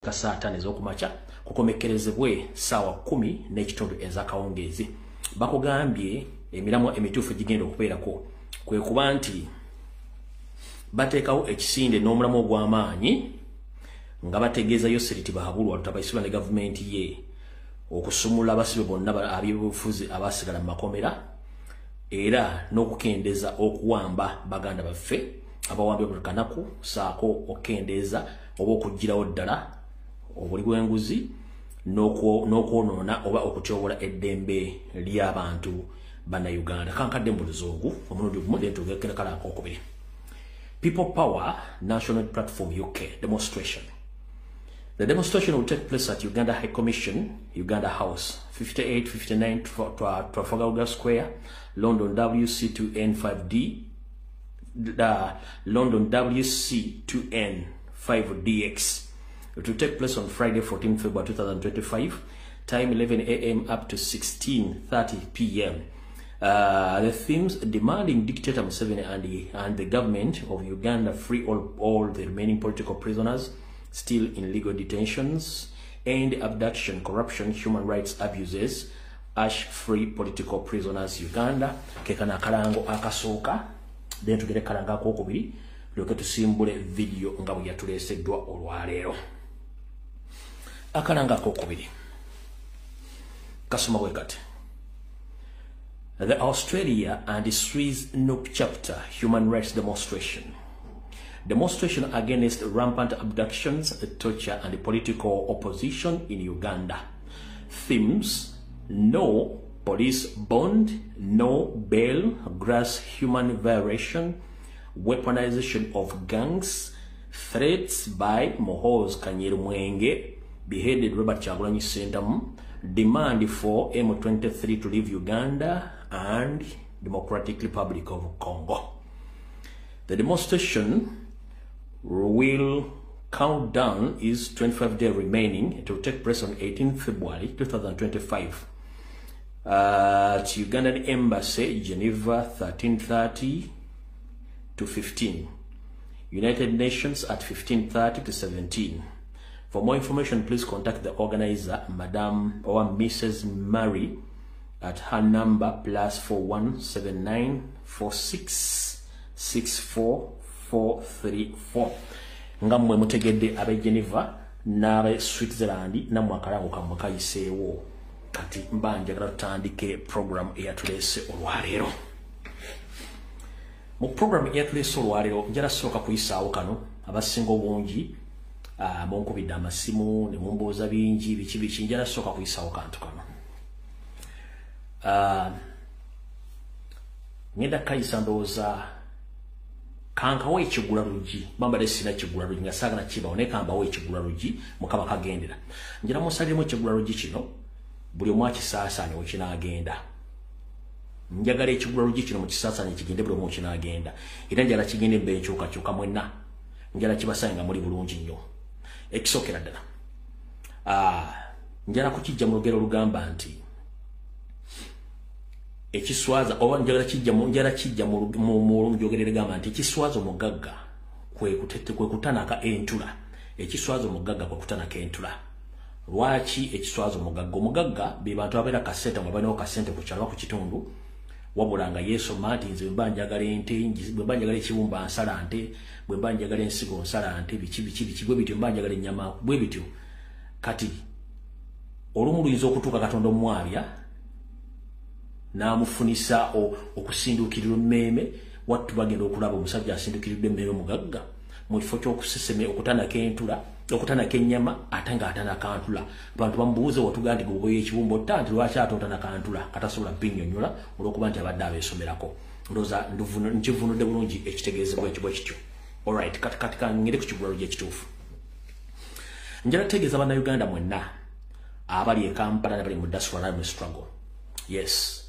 kasatane z'okumacha kukomekerezebwe sawa 10 n'ekitundu ezakawungezi bakugambye emiramwa emituufu gigenda okubeerako kwe kuba nti bateekawo ekisinde n'omulamu ogw'amaanyi nga bategeezayo Seriti Bahabulwa lutabaisibwa ne gavumenti ye okusumula abasibe bonna ab'ebyobufuzi abasigala mu makomera era n'okukendeza okuwamba baganda baffe abawambye buli kanaku saako okukendeza oba okuggirawo ddala obuli bw'enguzi n'okwonoona oba okutyobola eddembe ly'abantu Bannayuganda. Kankadde mu luzungu omulundi gumu dentugekera kala akokubiri. People Power National Platform UK demonstration. The demonstration will take place at Uganda High Commission, Uganda House, 5859 Trafalgar Square, London WC2N5D, London WC2N5DX. It will take place on Friday, 14 February 2025, time 11 a.m. up to 16:30 p.m. The themes: demanding dictator Museveni and the government of Uganda free all the remaining political prisoners still in legal detentions, end abduction, corruption, human rights abuses, ash free political prisoners Uganda. Kekana kalango akasooka then tugere kalanga akokubiri lyoke tusimbule video nga bwe yatuleeseddwa olwaleero. Akalanga akokubiri kasoma bwe kati. The Australia and Swiss NUP chapter human rights demonstration. Demonstration against rampant abductions, torture and political opposition in Uganda. Themes: no police bond, no bail, gross human violation, weaponization of gangs, threats by Muhoozi Kanyerumwenge, beheaded Robert Kyagulanyi Ssentamu, demand for M23 to leave Uganda and Democratic Republic of Congo. The demonstration will countdown is 25 days remaining. It will take place on 18 February 2025 at Ugandan Embassy, Geneva, 13:30 to 15. United Nations at 15:30 to 17. For more information, please contact the organizer, Madam or Mrs. Mary, at her number +41 79 46 64 434. Ngamwe mutegedde abe Geneva n'abe Switzerland namwe akalango kamwe kayiseewo kati mbanjagala tutandike program eyatuleese olwaleero. Mu program eyatuleese olwaleero njala sooka kuyisaawo kano abasinga obungi munkubidde amasimu ne mumbooza bingi biki njala sooka kuyisaawo kantu kano. Ngenda kayisa ndowooza kankawo ekigula lugi bambadde sina kigula lugi nga saagala kibawo naye kambawo ekigula lugi mukama kagendera. Njala musaliremu ekigula lugi kino buli omu akisaasaanye wekinaagenda. Njagala ekigula lugi kino mukisaasaanye kigende buli omu kinaagenda era njala kigende mbe enkyukakyuka mwenna njala kibasaanye nga muli bulungi nnyo. Ekisookera ddala njala kukijja mu lugero lugamba nti ekiswaza oba njala kijja mu njogerere gamba nti ekiswaza omugagga kwe kutanaka entula. Ekiswaza omugagga kwe kutanaka entula. Lwaki ekiswaza omugagga? Omugagga be bantu abeera kasente nga balinawo kasente ku kyalo ku kitundu wabula nga yeesoma nti nze bwe mba njagala ente, bwe mba njagala ekibumba nsala nte, bwe mba njagala ensigo nsala nte, biki bwe bityo, mba njagala ennyama bwe bityo. Kati olumu luyinza okutuuka Katonda omwabya n'amufunisa okusinduukirira emmeeme. Wattu bagenda okulaba omusajja asinduukiridde emmeeme mugagga mu kifo ky'okuseseme okutanaka entula, okutanaka ennyama ate ng'atanaka ntula. Abantu bamubuuze watugaa nti gwe ekibumba otta nti lwaki ate otanaka ntula katasobola binnyonnyola olw'okuba nti abadde abeesomerako. Ndowooza nkivunudde bulungi ekitegeezebwa ekyo bwe kityo. Alright, kati ngende ku kigula lugi ekituufu. Njala kutegeeza Bannayuganda mwenna abali e Kampala n'abali mu diaspora mu struggle. Yes.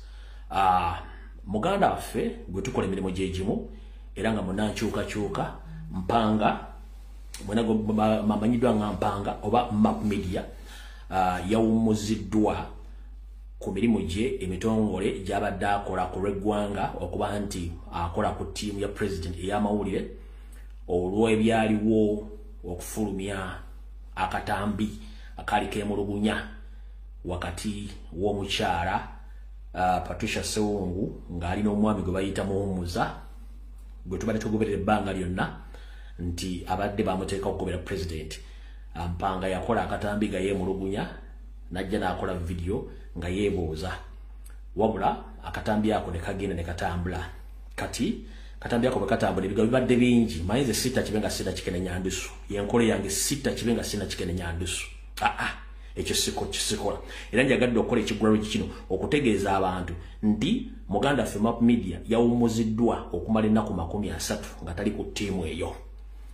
Muganda waffe gwe tukola emirimu gyegimu era nga munankyukakyuka Mpanga mwena mamanyiddwa nga Mpanga oba Map Media yawumuziddwa ku mirimu gye emitongole gy'abadde akola ku lw'eggwanga okuba nti akola ku ttiimu ya president ey'amawulire olw'ebyaliwo okufulumya akatambi akali kemulugunya wakati w'omukyala Patricia Sewungu ngali n'omwami gwe bayita Muhumuza gwe tubadde tugoberera ebbanga lyonna nti abadde bamuteeka okugobera president. Mpanga yakola akatambi ga yemulugunya najja n'akola video nga yeebooza wabula akatambi ako ne kagenda ne katambula. Kati katambi ako katambula ebigambo bibadde bingi mayinze sita kibenga sita kikene nyandusu yenkole yange sita kibenga sina kikene nyandusu ekyo kisikola era njagadde okukola ekigulalo kino okutegeeza abantu nti Muganda Map Media yawumuziddwa okumala ennaku 30 nga tali ku ttiimu eyo.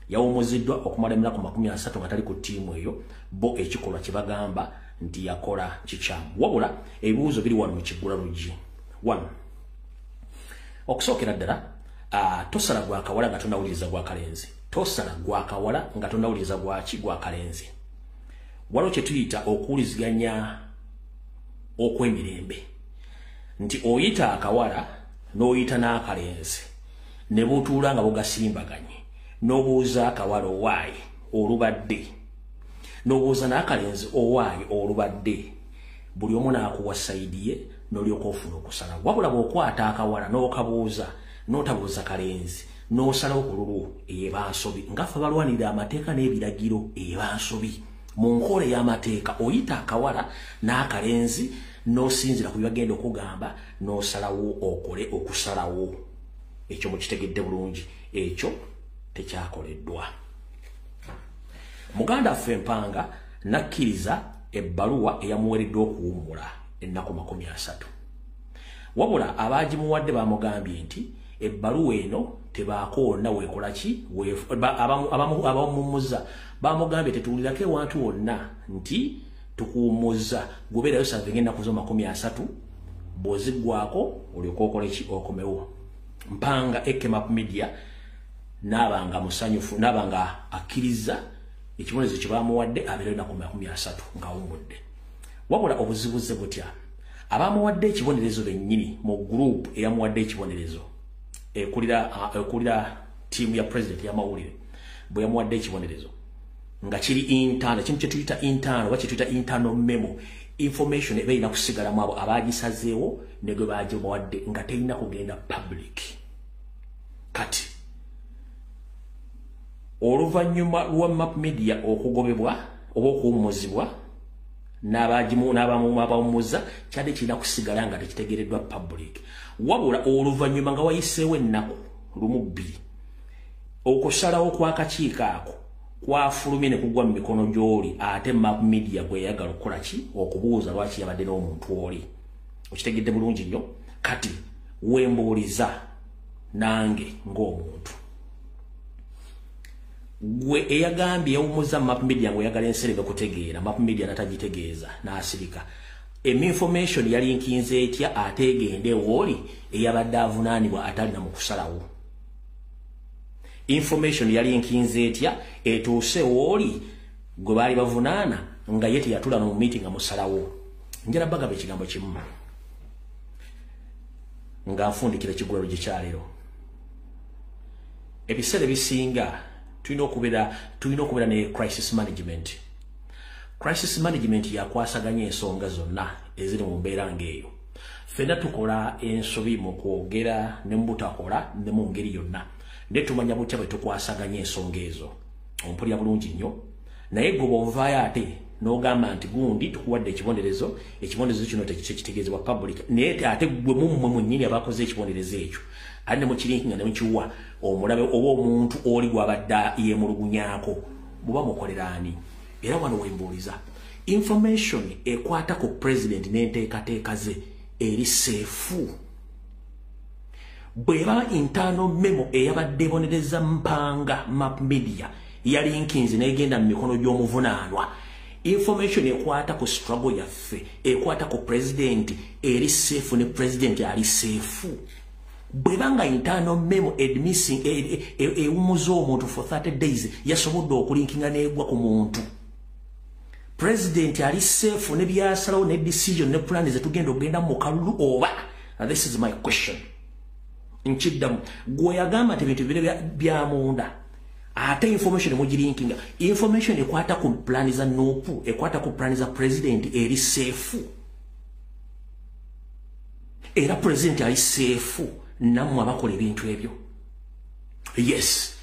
Yawumuziddwa okumala ennaku 30 nga tali ku ttiimu eyo bo ekikolwa kibagamba nti yakola kikyamu. Wabula ebibuuzo biri wano mu kigulalo gi. 1. Okusookera ddala tosala gwa kawala nga tonawuliriza gwa kalenzi. Tosala gwa kawala nga tonawuliriza gwa kalenzi. Waliwo kye tuyita okuwuliziganya okw'emirembe nti oyita akawala n'oyita n'akalenzi ne butuula nga bugasimbaganye n'obuuza akawala owaayi olubadde n'obuuza n'akalenzi owaayi olubadde buli omu n'akuwa sayidi ye n'olyoka ofuna okusala. Wabula bw'okwata akawala n'okabuuza n'otabuuza kalenzi n'osalawo ku lulu eba nsobi ngaffe balwanirira amateeka n'ebiragiro eba nsobi. Mu nkola y'amateeka oyita akawala n'akalenzi n'osinzira ku byagenda okugamba n'osalawo okole okusalawo. Ekyo mukitegedde bulungi, ekyo tekyakoleddwa. Muganda affe Mpanga nakkiriza ebbaluwa eyamuweereddwa okuwummula ennaku 30. Wabula abaagimuwadde bamugambye nti ebbaluwa eno tebaakonna weekola ki abamumuza bamugambye tetuwulirako ewantu wonna nti tukuwummuza gubeerayo savinga ennaku zo 30 bw'oziggwako olyoka okole ki okomewo. Mpanga Map Media n'abanga musanyufu n'abanga akkiriza ekibonerezo kye bamuwadde abeerayo ennaku 30 ng'awummudde. Wabula obuzibuze butya abamuwadde ekibonerezo bennyini mu group eyamuwadde ekibonerezo ekulira tiimu ya president y'amawulire bwe yamuwadde ekibonerezo nga kiri internal kintu kye tuyita internal oba kye tuyita internal memo information eba erina kusigalamu abo abaagisazeewo ne gwe baagibawadde nga terina kugenda public. Kati oluvannyuma lwa Map Media okugobebwa oba okuwummuzibwa n'abamumuza kyadde kirina kusigala nga tekitegereddwa public. Wabula oluvannyuma nga wayiseewo ennaku 1-2 okusalawo kw'akakiiko ako kwafulumye ne kugwa mu mikono gy'oli ate Map Media gwe yayagala okukola ki okubuuza lwaki yabadde n'omuntu oli. Okitegedde bulungi nnyo. Kati wembuuliza nange ng'omuntu gwe eyagambye yawumuza Map Media ngo yagala enserebe kutegeera Map Media natagitegeeza n'asirika information yali nkinze etya ate egende woli eyabadde avunaanibwa atalina mu kusalawo. Information yali nkinze etya etuuse woli gwe baali bavunaana nga ye teyatula mu meeting amusalawo. Njala bagaba ekigambo kimu nga nfundikira ekigulalo gyekyaleero. Ebiseera ebisinga tulina okubeera ne crisis management. Crisis management yakwasaganya ensonga zonna eziri mu mbeera ng'eyo. Ffenna tukola ensobi mu kwogera ne mu butakola ne mu ngeri yonna. Ne tumanya butya bwe tukwasaganya ensonga ezo. Ompulira bulungi nnyo. Naye gwe bw'ovaayo ate n'ogamba nti gundi tukuwadde ekibonerezo kino tekitegeezebwa public. Naye ate gwe mummwe mwennyini abakoze ekibonerezo ekyo ali ne mukirinkinga ne mukiwa omulabe oba omuntu oli gw'abadde yeemulugunyaako buba mukolera ani. Era wano wembuuliza information ekwata ku president n'enteekateeka ze eri seefu. Bweba internal memo eyabadde ebonereza Mpanga Map Media yali nkinzi n'egenda mu mikono gy'omuvunaanwa. Information ekwata ku struggle yaffe ekwata ku president eri seefu ne president ali seefu. Bwebanga internal memo admissing ewumuza omuntu for 30 days yasobodde okulinkinga n'egwa ku muntu. President ali safe ne byasalawo ne decision ne plan zetugenda ogenda mu kalulu oba. This is my question. Nchiddamu gwe yagamba ebintu bire bya munda ate information mugirinkinga information ekwata ku plan za nopu ekwata ku plan za president eri safe era president ali safe namwe abakola ebintu ebyo yes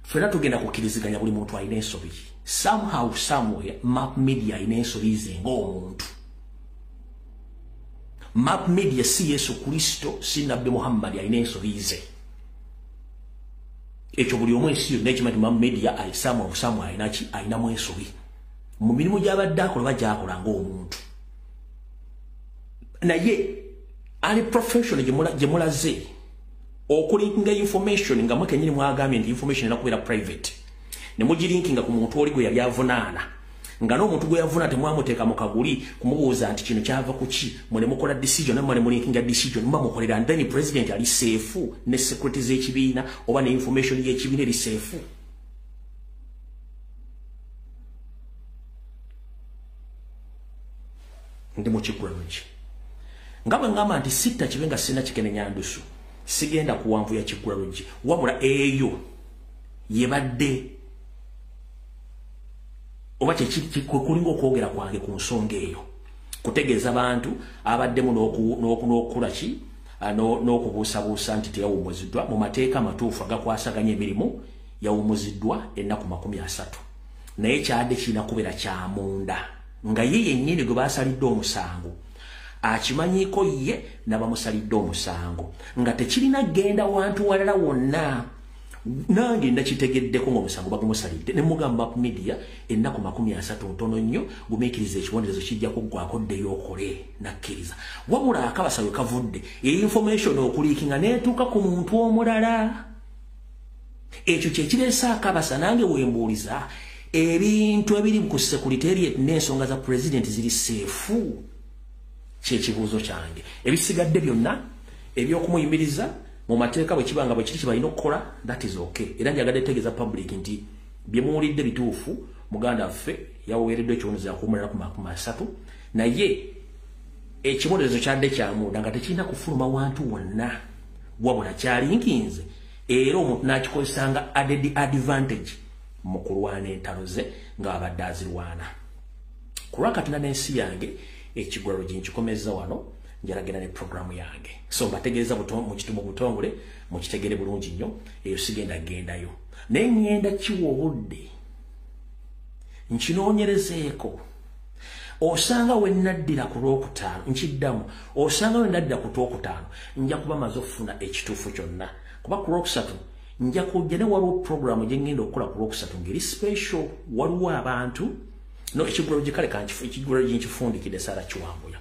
fera tugenda kukiriziganya buli muntu alina ensobi somehow somewhere Map Media alina ensobi ze ng'omuntu Map Media si Yesu Kristo si Nabbi Muhammad alina ensobi ze ekyo buli omu ensi yonna ekimati Map Media alisamu obusamu alinamu ensobi mu mirimu gy'abadde akola bagyakola ng'omuntu naye ali professional gye mulaze okulinkinga information nga mwe kenyini mwagambye nti information inakubeera private ne mugirinkinga ku muntu oli gwe yali avunaana nga n'omuntu gwe yavuna temwamuteeka mu kaguli kumubuuza nti kino kyava ku ki mwe mukola decision namwe mulinkinga decision mba mukolera and then president ali safe ne security z'ekibiina oba ne information y'ekibiina eri safe ndi mu kigwelungi nga bwe ngamba nti sitta kibenga sina kikenenya ndusu sigenda kuwanvu ya kigwelungi wabula eyo yebadde oba kulinga okwogera kwange ku nsonga eyo kutegeeza abantu abaddemu n'okula ki n'okubuusabuusa nti teyawumuziddwa mu mateeka amatuufu agakwasaganya emirimu yawumuziddwa ennaku 30 naye kyadde kirina kubeera kya munda nga ye yennyini gwe baasalidde omusango akimanyiiko ye n'abamusalidde omusango nga tekirina genda wantu walala wonna nange ndakitegeddeko ng'omusango bagumusalidde ne mugamba Map Media ennaku 30 ntono nnyo gumiikiriza ekibonerezo kijja kuggwako ddeyo okole nakkiriza wabula akabasa we kavudde information okuliikinga neetuuka ku muntu omulala ekyo kyekireesa akabasa nange wembuuliza ebintu ebiri ku secretariat n'ensonga za president ziri seefu kyekibuuzo kyange ebisigadde byonna ebyokumuyimiriza mu mateeka bwe kibanga bwe kiri kibalina okukola that is okay era njagadde tegeeza public nti bye muwulidde bituufu muganda waffe yaweereddwa ekibonerezo akuumulala ku 30 naye ekibonerezo kyadde kyamunda nga tekirina kufuluma wantu wonna wabula kyalinkinze era omuntu n'akikozesanga added advantage mu kulwana entalo ze nga abadde azirwana kulwakatina n'ensi yange ekigwaro kinkikomeza wano njalagena ne programu yange so bategeeza mu kitumu butongole mu kitegere bulungi nnyo eyo sigenda gendayo naye ngenda kiwa obudde nkinoonyerezeeko osanga we naddira ku Lwokutaano nkiddamu osanga we naddira ku Lwokutaano nja kuba maze okufuna ekituufu kyonna kuba ku Lwokusatu nja kujja ne waliwo programu gye ngenda okukola ku Lwokusatu ngeri special waliwo abantu no ekigwaro gikale kankifu ekigwaro ginkifundikidde Sara Kiwambuya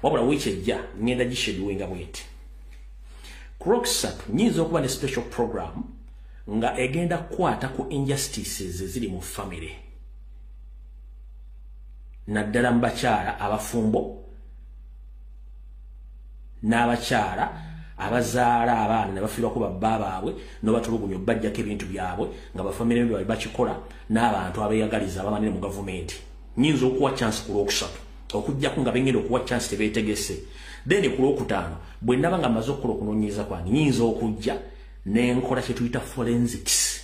wabula wiiki ejja ngenda gishedulwinga bweti ku Lwokusatu nyinza okuba ne special program nga egenda kukwata ku injustices eziri mu family naddala mu bakyala abafumbo n'abakyala abazaala abaana ne bafiirwako babba baabwe n'obatulugunya bajjako ebintu byabwe nga bafamire bye bali bakikola n'abantu abeeyagaliza abamanire mu gavumenti nyinza okuwa chance ku Lwokusatu okujjako nga bengenda okuwa chance tebeetegese then ku Lwokutaano bwe ndaba nga maze okukola okunoonyereza kwange nyinza okujja n'enkola kye tuyita forensics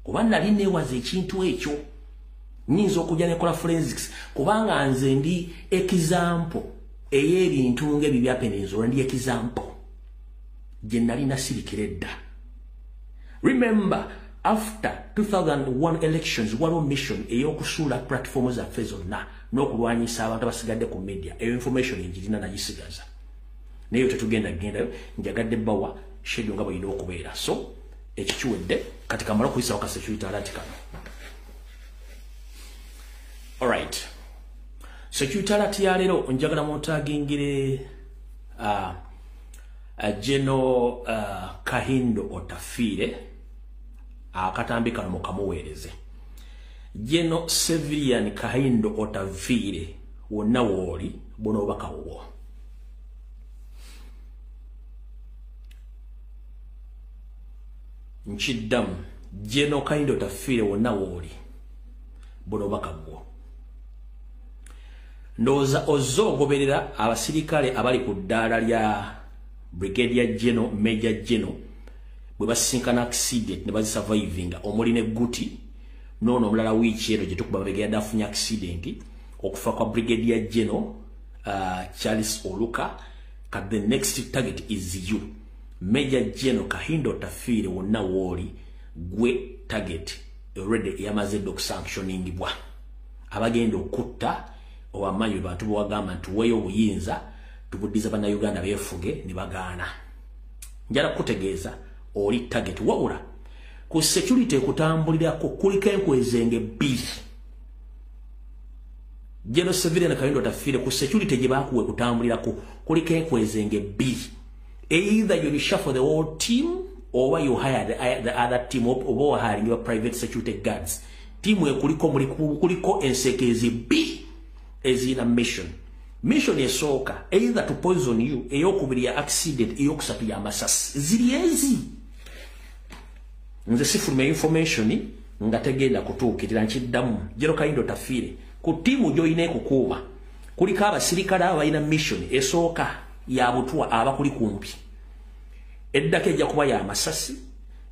kuba nali neewaza ekintu ekyo nyinza okujja n'enkola forensics kubanga nze ndi example ey'ebintu ng'ebyo byapeneza olwa ndi example gye nali nasirikira edda remember after 2001 elections waliwo mission ey'okusuula platform zaffe zonna n'okulwanyisa abantu abasigadde ku media eyo information njirina nagisigaza naye tetugenda gendayo njagadde bawa schedule nga bweyina okubeera so ekikiwedde kati kamala okuyisawo ka security alert kano alright security alert ya leero njagala muntagingire General Kahindo Otafiire akatambi kano mukamuweereze General Civilian Kahindo Otafiire wonna wooli buno obakawo nkiddamu General Kahindo Otafiire wonna wooli buno obakawo ndowooza ozze ogoberera abasirikale abali ku ddaala lya Brigadier General Major General bwe basinkana accident ne bazisurviving omuli ne guti nono omulala wiiki ero gye tukuba babegera dafunye accident okufa kwa Brigadier General Charles Oluka. The next target is you. Major General Kahindo Tafire wonna woli gwe target already yamaze dok sanctioning bwa abagenda okutta owamanyi bantu bwagamba nti weyo obuyinza tubuddiza bana Uganda befuge ne bagana. Njala kutegeeza oli target wawula ku security kutambulirako kuliko enkwezenge bbiri. General Civilian Kahindo Tafire ku security gye bakuwe kutambulirako kuliko enkwezenge bbiri. Either you reshuffle the whole team or you hire the other team or hiring your private security guards. Team we kuliko ensekezi B is in a mission. Mission esoka either to poison you, eyokubiri ya accident, eyokusatu ya masasi. Ziriezi. Nze sifume information nga tegenda kutuukirira nkiddamu. Jero Kahindo Tafire ku timu joine kukuuma. Kuliko abasirikale abalina mission esoka ya butwa abakuli kumpi. Eddaka ejja kuba ya masasi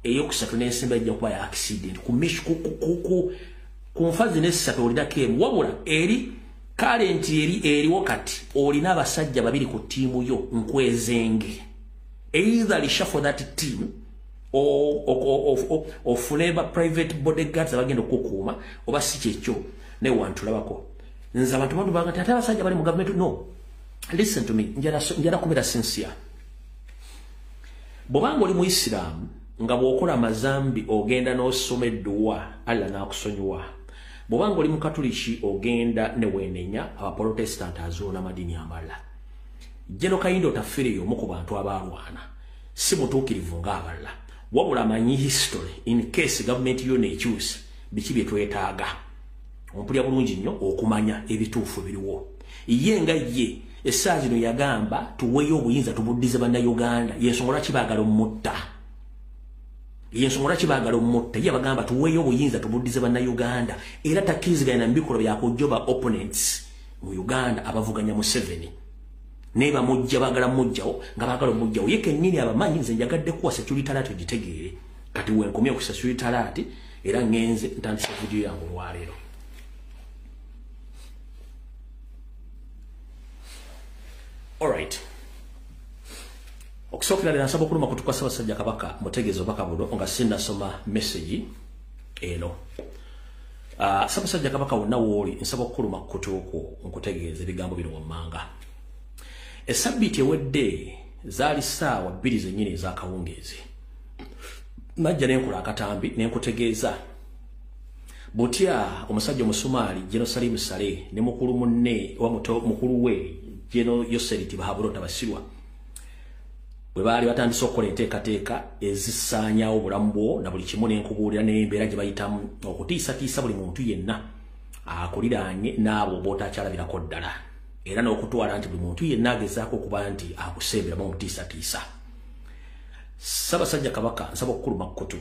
eyokusatu n'ensimba ejja kuba ya accident ku nfazi n'essatu olidako emu wabula eri current eri wakati olina abasajja babiri ku tiimu yo nkwezenge either reshuffle that team of labor private bodyguards abagenda okukuuma oba si kyekyo ne wantulabako nze abantu bantu bagati ate abasajja bali mu government. No, listen to me, njala kubera sincere. Bobanga oli Muisiramu nga bwokola mazambi ogenda n'osoma edduwa Allah n'akusonyiwa. Bobanga oli Mukatuliki ogenda ne weenenya Abaprotestant azoona madini amalala. General Kahindo Tafire y'omu ku bantu abalwana si mutuukirivu ng'abalala wabula amanyi history in case government yonna ekyuse biki bye twetaaga. Ompulya bulungi nnyo okumanya ebituufu biriwo. Ye nga ye essaawa zino yagamba tuweeyo obuyinza tubuddize bannayuganda. Yensonga lwaki baagala omutta. Yensonga lwaki baagala omutta. Ye bagamba tuweeyo obuyinza tubuddize bannayuganda era takkiriziganya na mibikolo byakujoba opponents mu Uganda abavuganya Museveni. Ne bamujja baagala mujjawo nga baagala omujjawo. Ye kennyini abamanyi nze njagadde kuwa security alert ogitegeere. Kati wenkomye ku security alert era ngenze ntandise video yange olwaleero. Alright. Okusokera lena nsaba okuluma kutuka Ssaabasajja Kabaka mutegezo baka buno nga sinasoma message eno. Ssaabasajja Kabaka wonna wooli nsaba okuluma kutuuko nkutegeeza ebigambo bino wammanga. Essabbiiti ewedde zaali ssaawa 2 zennyini ez'akawungeezi. Najja nenkola akatambi nenkutegeeza butya omusajja omusumaali General Salim Saleh ne mukulu munne wa mukulu we General Yoseriti Bahabulota Basirwa bwe baali batandise okukola enteekateeka ezisaanyawo obulamu bwo na buli kimu n'enkubuulira n'embeera gye bayitamu okutiisatiisa buli muntu yenna akuliraanye n'abo b'otakyalabirako ddala era n'okutwala nti buli muntu yenna agezaako okuba nti akusemberamu omutiisatiisa. Ssaabasajja Kabaka nsaba okukuluma kkutu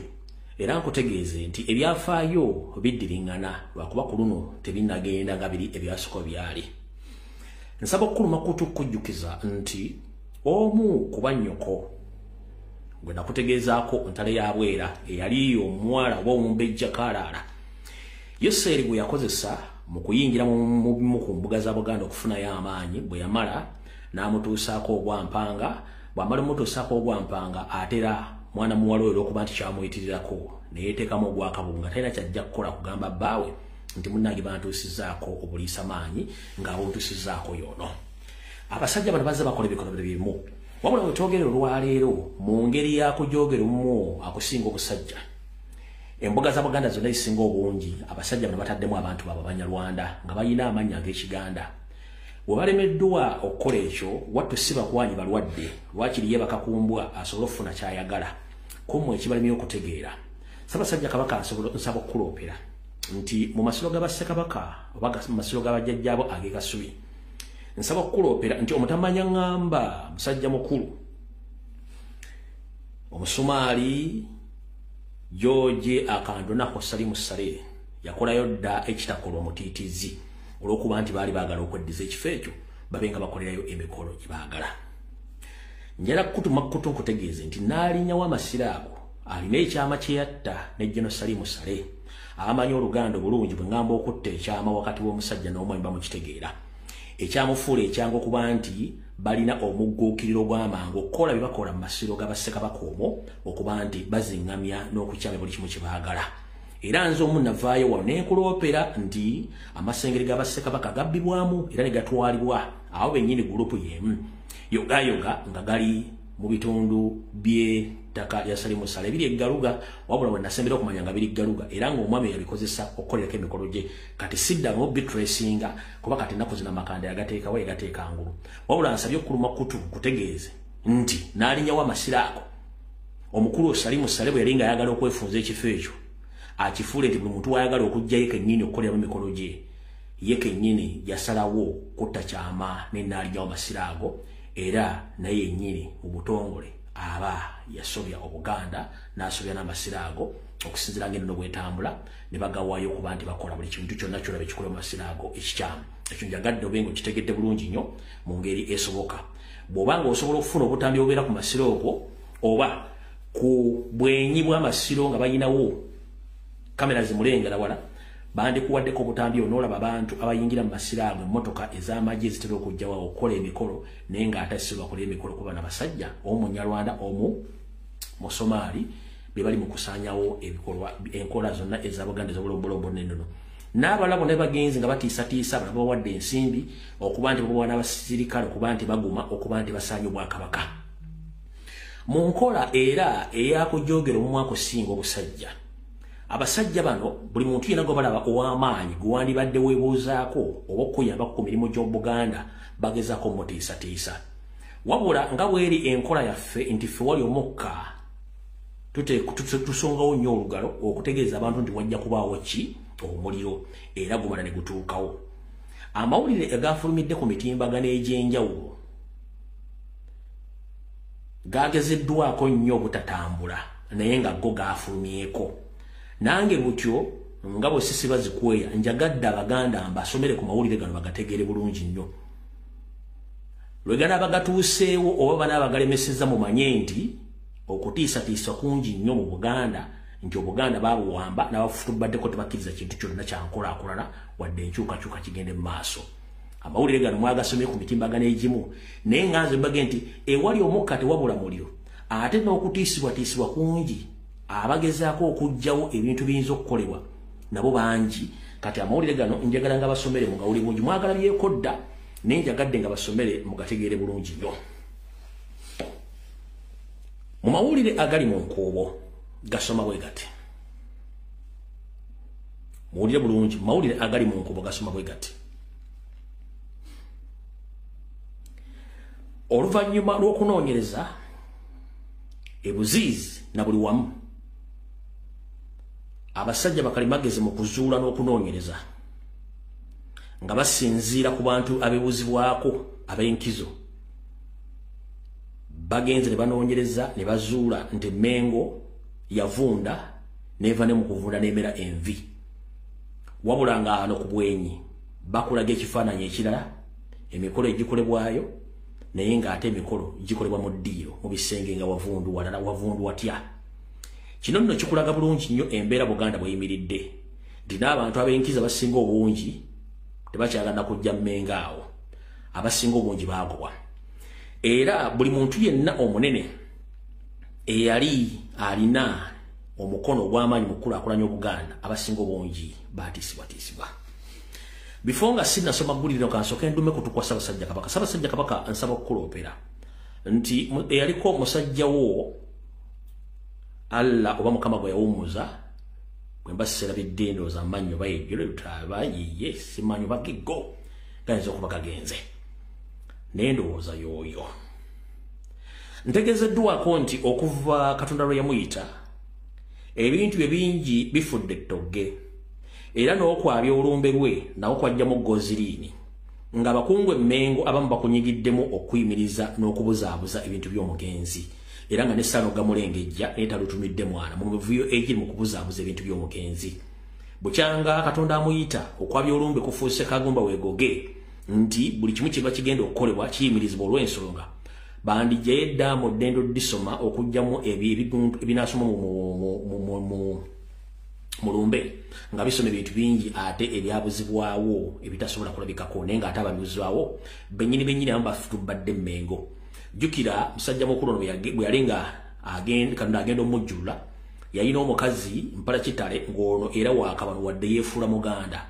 era nkutegeeze nti ebyafaayo biddiringana lwakuba ku luno tebinnagenda nga biri ebyasooka byali. Nsaba okuluma kutu kujjukiza nti omu kuba nnyoko gwe nakutegeezaako ntale ya bwera eyali omuwala w'omumbejja Kaalaala Yoseri gwe yakozesa mu kuyingira mu bimu ku mbuga za Buganda okufunayo amaanyi bwe yamala n'amutuusaako ogwampanga bw'amala omutuusaako ogwampanga atera mwana muwala oyo okuba nti kyamuyitirirako ne yeeteekamu ogwakabunga talina kyajja kukola kugamba bbaawe nti munnange bantuusizzaako obuliisa maanyi ng'abuntuusizzaako yono. Abasajja bano bazze bakola ebikola bimu wabula bwe twogerera olwaleero mu ngeri yakujogera omu akusinga obusajja. Embuga za Buganda zonna ezisinga obungi abasajja bano bataddemu abantu baabwe Abanyarwanda nga balina amannya ag'Ekiganda. Bwe balemeddwa okukola ekyo wattu si bakwanyi balwadde lwakiri ye bakakumbwa asobole okufuna kyayagala kumwe ekibalimi okutegeera. Ssaabasajja Kabaka nsaba okukuloopera nti mu masiro ga Bassekabaka oba mu masiro ga bajjajjaabo ag'Ekasubi nsaba okukuloopera nti omutamanya ngamba musajja mukulu omusumaali George Akandonako Salimu Saleh yakolayo dda ekitakola omutiitizi olw'okuba nti baali baagala okweddiza ekifo ekyo babe nga bakolerayo emikolo gye baagala. Njala kutuma kutu nkutegeeze nti n'alinnyawo amasiro ago alina ekyama kye yatta ne General Salim Saleh amanyi Oluganda bulungi bwe ngamba okutta ekyama wakati w'omusajja n'omwami bamukitegeera ekyamufuula ekyangu okuba nti balina omugguukiriro gw'amangu okukola bye bakola mu masiro g'Abassekabaka omwo okuba nti baziŋŋamya n'okukyama buli kimu kye baagala era nze omu navaayo wano ne nkuloopera nti amasengere g'Abassekabaka gabbibwamu era ne gatwalibwa awo bennyini gurupu y'emu yogayoga nga gali mu bitundu by'ettaka lya Salim Saleh biri eggaluga wabula we nasembera okumanya nga biri eggaluga era ng'omwami yabikozesa okukolerako emikolo gye kati sidda ng'obitracinga kuba kati ennaku zina amakanda yagateekawo yagateeka ngulu wabula nsabye okuluma kutu kutegeeze nti n'alinyawo amasiro ago omukulu Salim Saleh bwe yali nga ayagala okwefunza ekifo ekyo akifuule nti buli muntu wayagala okujjayo kennyini okukoleramu emikolo gye ye kennyini yasalawo kutta kyama ne n'alinyawo amasiro ago era naye yennyini mu butongole aba yasobya Obuganda n'asobya n'amasiro ago okusinziira ng'ennono bwetambula ne bagawaayo okuba nti bakola buli kintu kyonna kyonna bekikolera mu masiro ago ekikyamu ekyo njagadde obe ng'okitegedde bulungi nnyo mu ngeri esoboka bw'oba nga osobola okufuna obutambi obubeera ku masiro ogwo oba ku bwenyi bw'amasiro nga bayinawo kamera zimulengera wala bandikuwaddeko obutambi onoolaba abantu abayingira mu masiro ago emmotoka ez'amagye zitera okujjawo okukola emikolo naye ng'ate si bakola emikolo kuba n'abasajja omu Munyarwanda omu mu Somaali be bali mu kusaanyawo ebikolwa enkola zonna eza Buganda ez'obulombolombo n'ennono n'abalala bonna bagenzi nga batiisatiisa abalala bawadde ensimbi okuba nti babawa n'abasirikale okuba nti baguma okuba nti basaanya Obwakabaka mu nkola era eyakujogera omumwa kusinga obusajja abasajja bano buli muntu yena gobalaba ow'amaanyi gwandibadde weebuuzaako oba okuyamba ku mirimu gy'Obuganda bagezaako mutiisatiisa wabula nga bweri enkola yaffe nti ffe wali omukka tusongawo nnyo olugalo okutegeeza abantu nti wajja kubaawo ki omuliro era gumala ne gutuukawo amawulire agafulumidde ku mitimbagano egy'enjawulo gagezeddwako nnyo obutatambula naye nga go gafulumyeko nange butyo nga bwe sisiba zikweya njagadde Abaganda mbasomere ku mawulire gano bagategeere bulungi nnyo lwegana bagatuuseewo oba banabagalemeseza mumanye nti okutiisatiisa kungi nnyo mu Buganda nti Obuganda babuwamba n'abafutubaddeko tebakkiriza kintu kyonna kyankulaakulana wadde enkyukakyuka kigende mu maaso amawulire gano mwagasomye ku mitimbagano egimu naye nganze mbage nti ewali omukka tewabula muliro ate n'okutiisibwatiisibwa kungi abagezaako okujjawo ebintu biyinza okukolebwa nabo bangi kati amawulire gano njagala nga basomere mu gawuli bungi mwagalabyeko dda naye njagadde nga basomere mugategeere bulungi nnyo mu mawulire agali mu nkuubo gasoma bwe gati muwulire bulungi mu mawulire agali mu nkuubo gasoma bwe gati oluvannyuma lw'okunoonyereza ebuziizi na buli wamu abasajja bakalimagezi mu kuzuula n'okunoonyereza nga basinziira ku bantu abeebuzibwako ab'enkizo bagenze ne banoonyereza ne bazuula nti Mengo yavunda neeva ne mu kuvunda n'emera envi wabula nga ano ku bwenyi bakulaga ekifaananyi ekirala emikolo egikolebwayo naye ng'ate emikolo gikolebwa mu ddiiro mu bisenge nga wavundu walala wavundu watya kino nno kikulaga bulungi nnyo embeera Buganda bweyimiridde nti n'abantu ab'enkiza abasinga obungi tebakyagala kujja Mmengo awo abasinga obungi baagobwa era buli muntu yenna omunene eyali alina omukono ogw'amaanyi mu kukulaakulanya Obuganda abasinga obungi baatiisibwatiisibwa before nga sinnasoma gguliriro kansooke ndume kutukwa Ssaabasajja Kabaka nsaba okukuloopera nti eyaliko musajjawo Allah oba Mukama gwe yawumuza bwe mbasera biddendo za manyo bayejjole lutaba yiye simanyo bagigo ganzo kuba kagenze nendowooza yoyo ntegezeddwako nti okuva Katonda lwe yamuyita ebintu ebingi bifudde ettogge era n'okwabya olumbe lwe nawo kwajjamu goziriini nga abakungu Mengo abamu bakunyigiddemu okuyimiriza n'okubuzaabuza ebintu by'omugenzi era nga n'essaano gamulengejja n'etalutumidde mwana mu mivuyo egiri mu kubuzaabuza ebintu by'omugenzi bukyanga Katonda amuyita okwabya olumbe kufuuse kagumba weegoge nti buli kimu kiba kigenda okukolebwa kiyimirizibwa olw'ensonga bandije edda mu ddendo disoma okujjamu ebintu ebinasoma mu lumbe nga bisome bintu bingi ate ebyabuzibwawo ebitasobola kulabikako naye nga ate ababuzibwawo benyini abafutubadde Mmengo. Jukira musajja mukulu ono bwe yalinga agenda omujjula yalina omukazi mpala kitale ng'ono era waakabano wadde yeefuula muganda.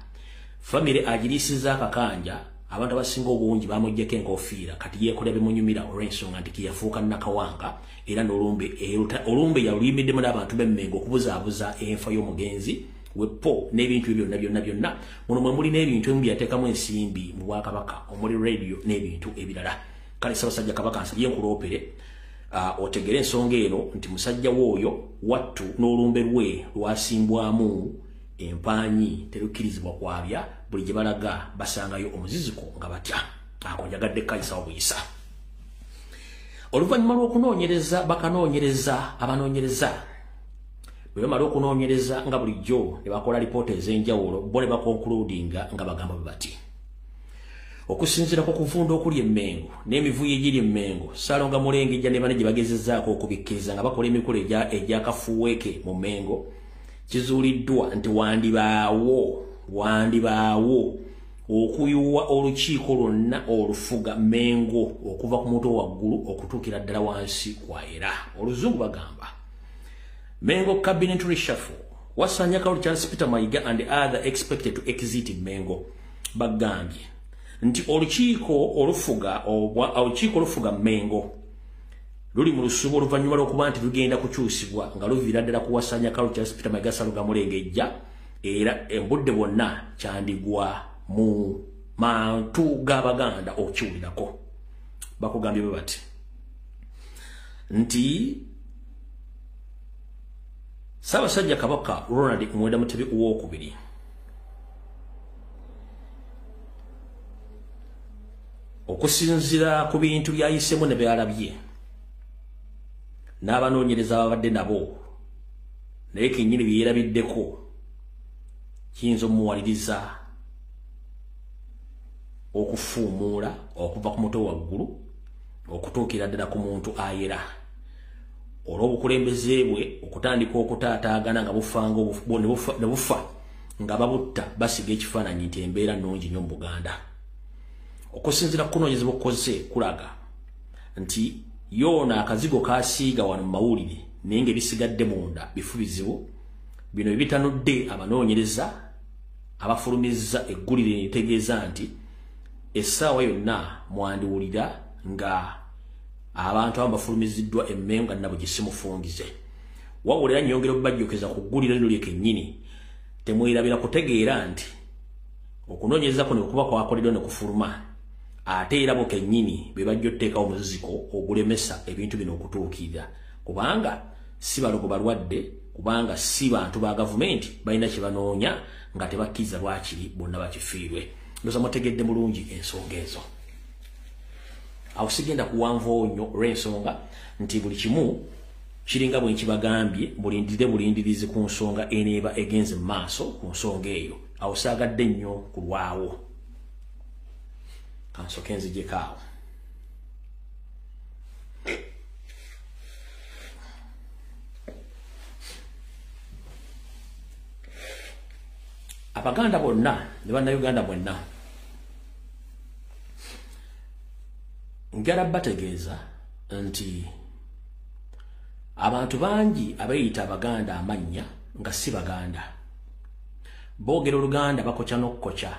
Famire agirisiza akakanja abantu abasinga obungi bamuggyeko enkofiira kati yeekola bimunyumira olw'ensonga nti kiyafuuka Nakawanga era olumbe yaluyimiddemu n'abantu b'Emmengo okubuzaabuza enfa y'omugenzi wepo n'ebintu byonna muno mwe muli n'ebintu ebimu byateekamu ensimbi mu Bwakabaka omuli radio n'ebintu ebirala. Kale Ssaabasajja Kabaka nsabye nkuloopere otegere ensonga eno nti musajja w'oyo wattu n'olumbe lwe lwasimbwamu empanyi terukkirizibwa kwabya buli gye balaga basangayo omuziziko nga batya. Ako njagadde kayisa obuyisa. Oluvannyuma lw'okunoonyereza abanoonyereza bwe bamala okunoonyereza nga bulijjo ne bakola lipoota ez'enjawulo bo ne bakonkuludinga nga bagamba bwe bati okusinziira ku kuvunda okuli Emmengo n'emivuyo egiri Emmengo Ssaalonga Mulengejja ne bane gye bagezezzaako okubikkiriza nga bakola emikolo egyakafuweeke mu Mmengo kizuuliddwa nti wandibaawo okuyuwa olukiiko lwonna olufuga Mmengo okuva ku muto waggulu okutuukira ddala wansi kwayera. Oluzungu bagamba Mmengo cabinet reshuffle Wasanya Kaulu Charles Peter Mayiga and other expected to exit Mmengo. Bagambye nti olukiiko olufuga Mmengo luli mu lusuubo oluvannyuma lw'okuba nti lugenda kukyusibwa nga luviira ddala ku Wasanya Kaulu Charles Peter Mayiga Ssaalonga Mulengejja era embudde bwonna kyandigwa mu mantu g'Abaganda okiwulirako. Bakugambye bwe bati nti Ssaabasajja Kabaka Ronald Muwenda Mutebi II okusinziira ku bintu byayisemu ne byalabye n'abanoonyereza ababadde nabo naye kennyini byerabiddeko kiyinza omuwaliriza okufuumuula okuva ku muto waggulu okutuukira ddala ku muntu ayera olw'obukulembeze bwe okutandika okutaataagana nga ne bufa nga babutta basiga ekifaananyi nti embeera nnungi nnyo mu Buganda. Okusinziira ku kunoonyereza bw'okukoze kulaga nti yoona akazigo kaasiiga wano mu mawulire naye ng'ebisigadde munda bifu bizibu bino ebitanudde abanoonyereza abafulumizza eggulire ne litegeeza nti essaawa yonna mwandiwulira nga abantu abamu bafulumiziddwa Emmengo nga nabo gye simufungize. Wabula era nnyongera okubajjukiriza ku ggulire lino lye kennyini temwerabira kutegeera nti okunoonyereza kuno okuba kwakoleddwa ne kufuluma ate era bo kennyini be bajja otteekawo omuziziko ogulemesa ebintu bino okutuukirira kubanga si balogo balwadde kubanga si bantu ba gavumenti balina kye banoonya nga tebakkiriza lwakiri bonna bakifiirwe. Ndoza mutegedde bulungi ensonga ezo. Awo sigenda kuwanvaawo nnyo olw'ensonga nti buli kimu kiringa bwe nkibagambye bulindirize ku nsonga eneeba egenze mu maaso ku nsonga eyo. Awo saagadde nnyo kulwawo. Kansooke nziggyeko awo. Abaganda bonna ne Bannayuganda bonna njagala bategeeza nti abantu bangi abayita Abaganda amannya nga si Baganda boogera Oluganda bakokya n'okukokya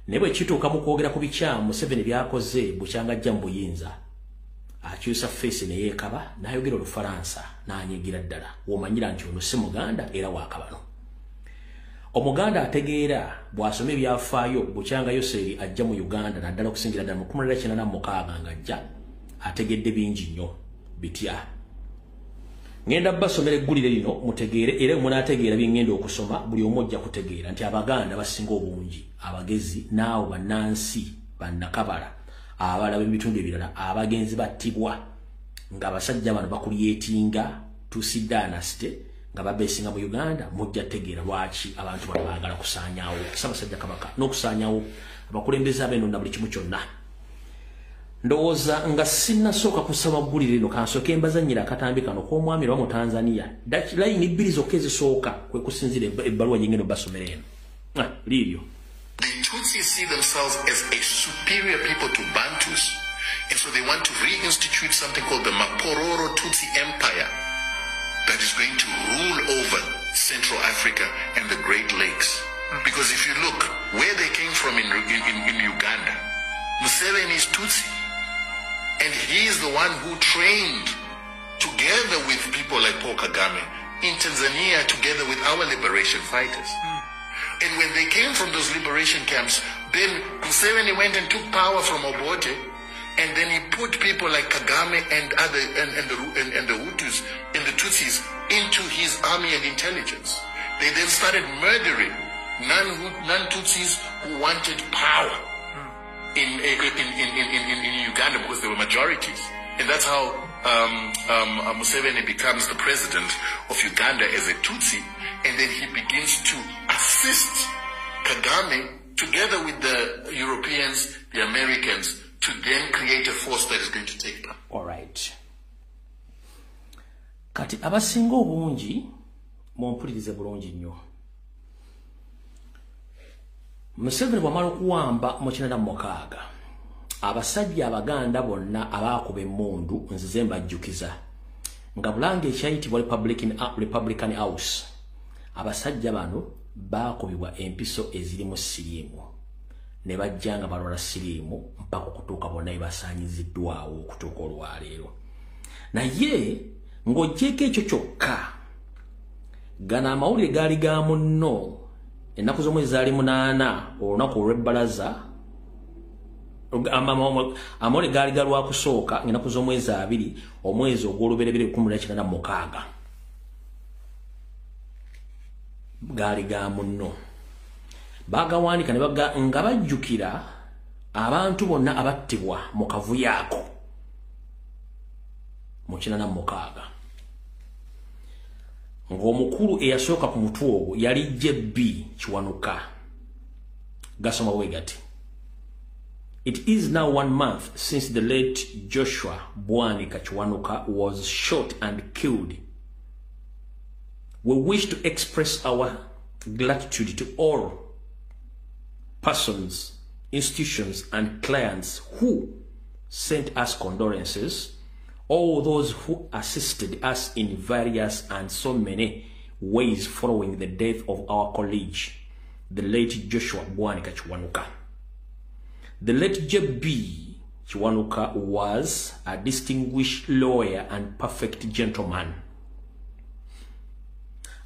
naye bwe kituuka mu kwogera ku bikyamu Museveni byakoze bukyanga ajja mu buyinza akyusa feesi ne yeekaba n'ayogera Olufalansa n'anyigira ddala w'omanyira nti ono si Muganda era waakabano. Omuganda ategeera bw'asoma ebyafaayo bukyanga Yoseri ajja mu Uganda naddala okusingira ddala mu 1996 ng'ajja ategedde bingi nnyo bitya. Ngenda basomera eggulire lino mutegeere era munaategeera bye ngenda okusoma buli omu ojja kutegeera nti Abaganda basinga obungi abagezi naawe bannansi bannakabala abalaba ebitundu ebirala abagenzi battibwa ng'abasajja bano bakulyetinga Tusi Dynasty nga babeesinga mu Uganda mujja tegeera lwaki abantu bano baagala kusaanyaawo Ssaabasajja Kabaka n'okusaanyaawo abakulembeze ab'eno na buli kimu kyonna. ndowooza nga sinnasooka kusaba ggulire lino kansooka embazannyira akatambi kano k'omwami lwa mu Tanzania layini bbiri zokka ezisooka kwe kusinzira ebbaluwa gyengendo basomera eno liiryo. The Tutsis see themselves as a superior people to Bantus, and so they want to reinstitute something called the Mapororo Tutsi Empire that is going to rule over Central Africa and the Great Lakes. Because if you look where they came from in Uganda, Museveni is Tutsi, and he is the one who trained together with people like Paul Kagame in Tanzania together with our liberation fighters. And when they came from those liberation camps, then Museveni went and took power from Obote, and then he put people like Kagame and the Hutus and the Tutsis into his army and intelligence. They then started murdering non-Tutsis who wanted power in Uganda because they were majorities, and that's how Museveni becomes the president of Uganda as a Tutsi, and then he begins to assist Kagame together with the Europeans, the Americans, to then create a force that is going to take power. All right. Kati abasinga obungi mumpulirize bulungi nnyo. Museveni bw'amala okuwamba mu 1996 abasajja abaganda bonna abaakuba emmundu nzize mbajjukiza nga Bulange ekyayitibwa Republican House abasajja bano baakubibwa empiso ezirimu siriimu ne bajja nga balwala siriimu mpaka okutuuka bonna ebasaanyiziddwawo okutuuka olwaleero. Naye ng'oggyeko ekyo kyokka gano amawulire gaali ga munno ennaku z'omwezi zaali 8 olunaku olw'ebbalaza amawulire gaali ga lwakusooka ennaku z'omwezi 2 omwezi ogw'olubereberye 1996 gaali ga munno baagawanika ne baga nga bajjukira abantu bonna abattibwa mu kavuyo ako mu 1996 ng'omukulu eyasooka ku mutwe ogwo yali JB Kiwanuka gasoma bwe gati. It is now 1 month since the late Joshua Bwanika Kiwanuka was shot and killed. We wish to express our gratitude to all persons, institutions, and clients who sent us condolences, all those who assisted us in various and so many ways following the death of our colleague, the late Joshua Bwanika Kiwanuka. The late JB Kiwanuka was a distinguished lawyer and perfect gentleman.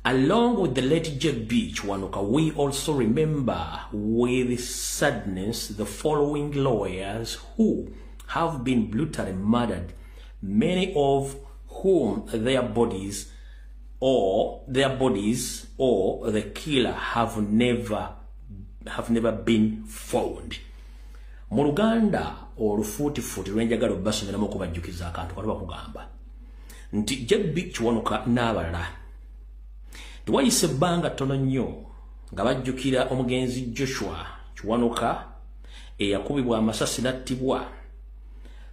Along with the late JB Kiwanuka, we also remember with sadness the following lawyers who have been brutally murdered, many of whom their bodies or the killer have never been found. Mu Luganda olufuutifuuti lwenjagala obbasomeramu okubajjukiza akantu kano bakugamba nti JB Kiwanuka n'abalala tewayise ebbanga ttono nnyo nga bajjukira omugenzi Joshua Kiwanuka eyakubibwa amasasi n'attibwa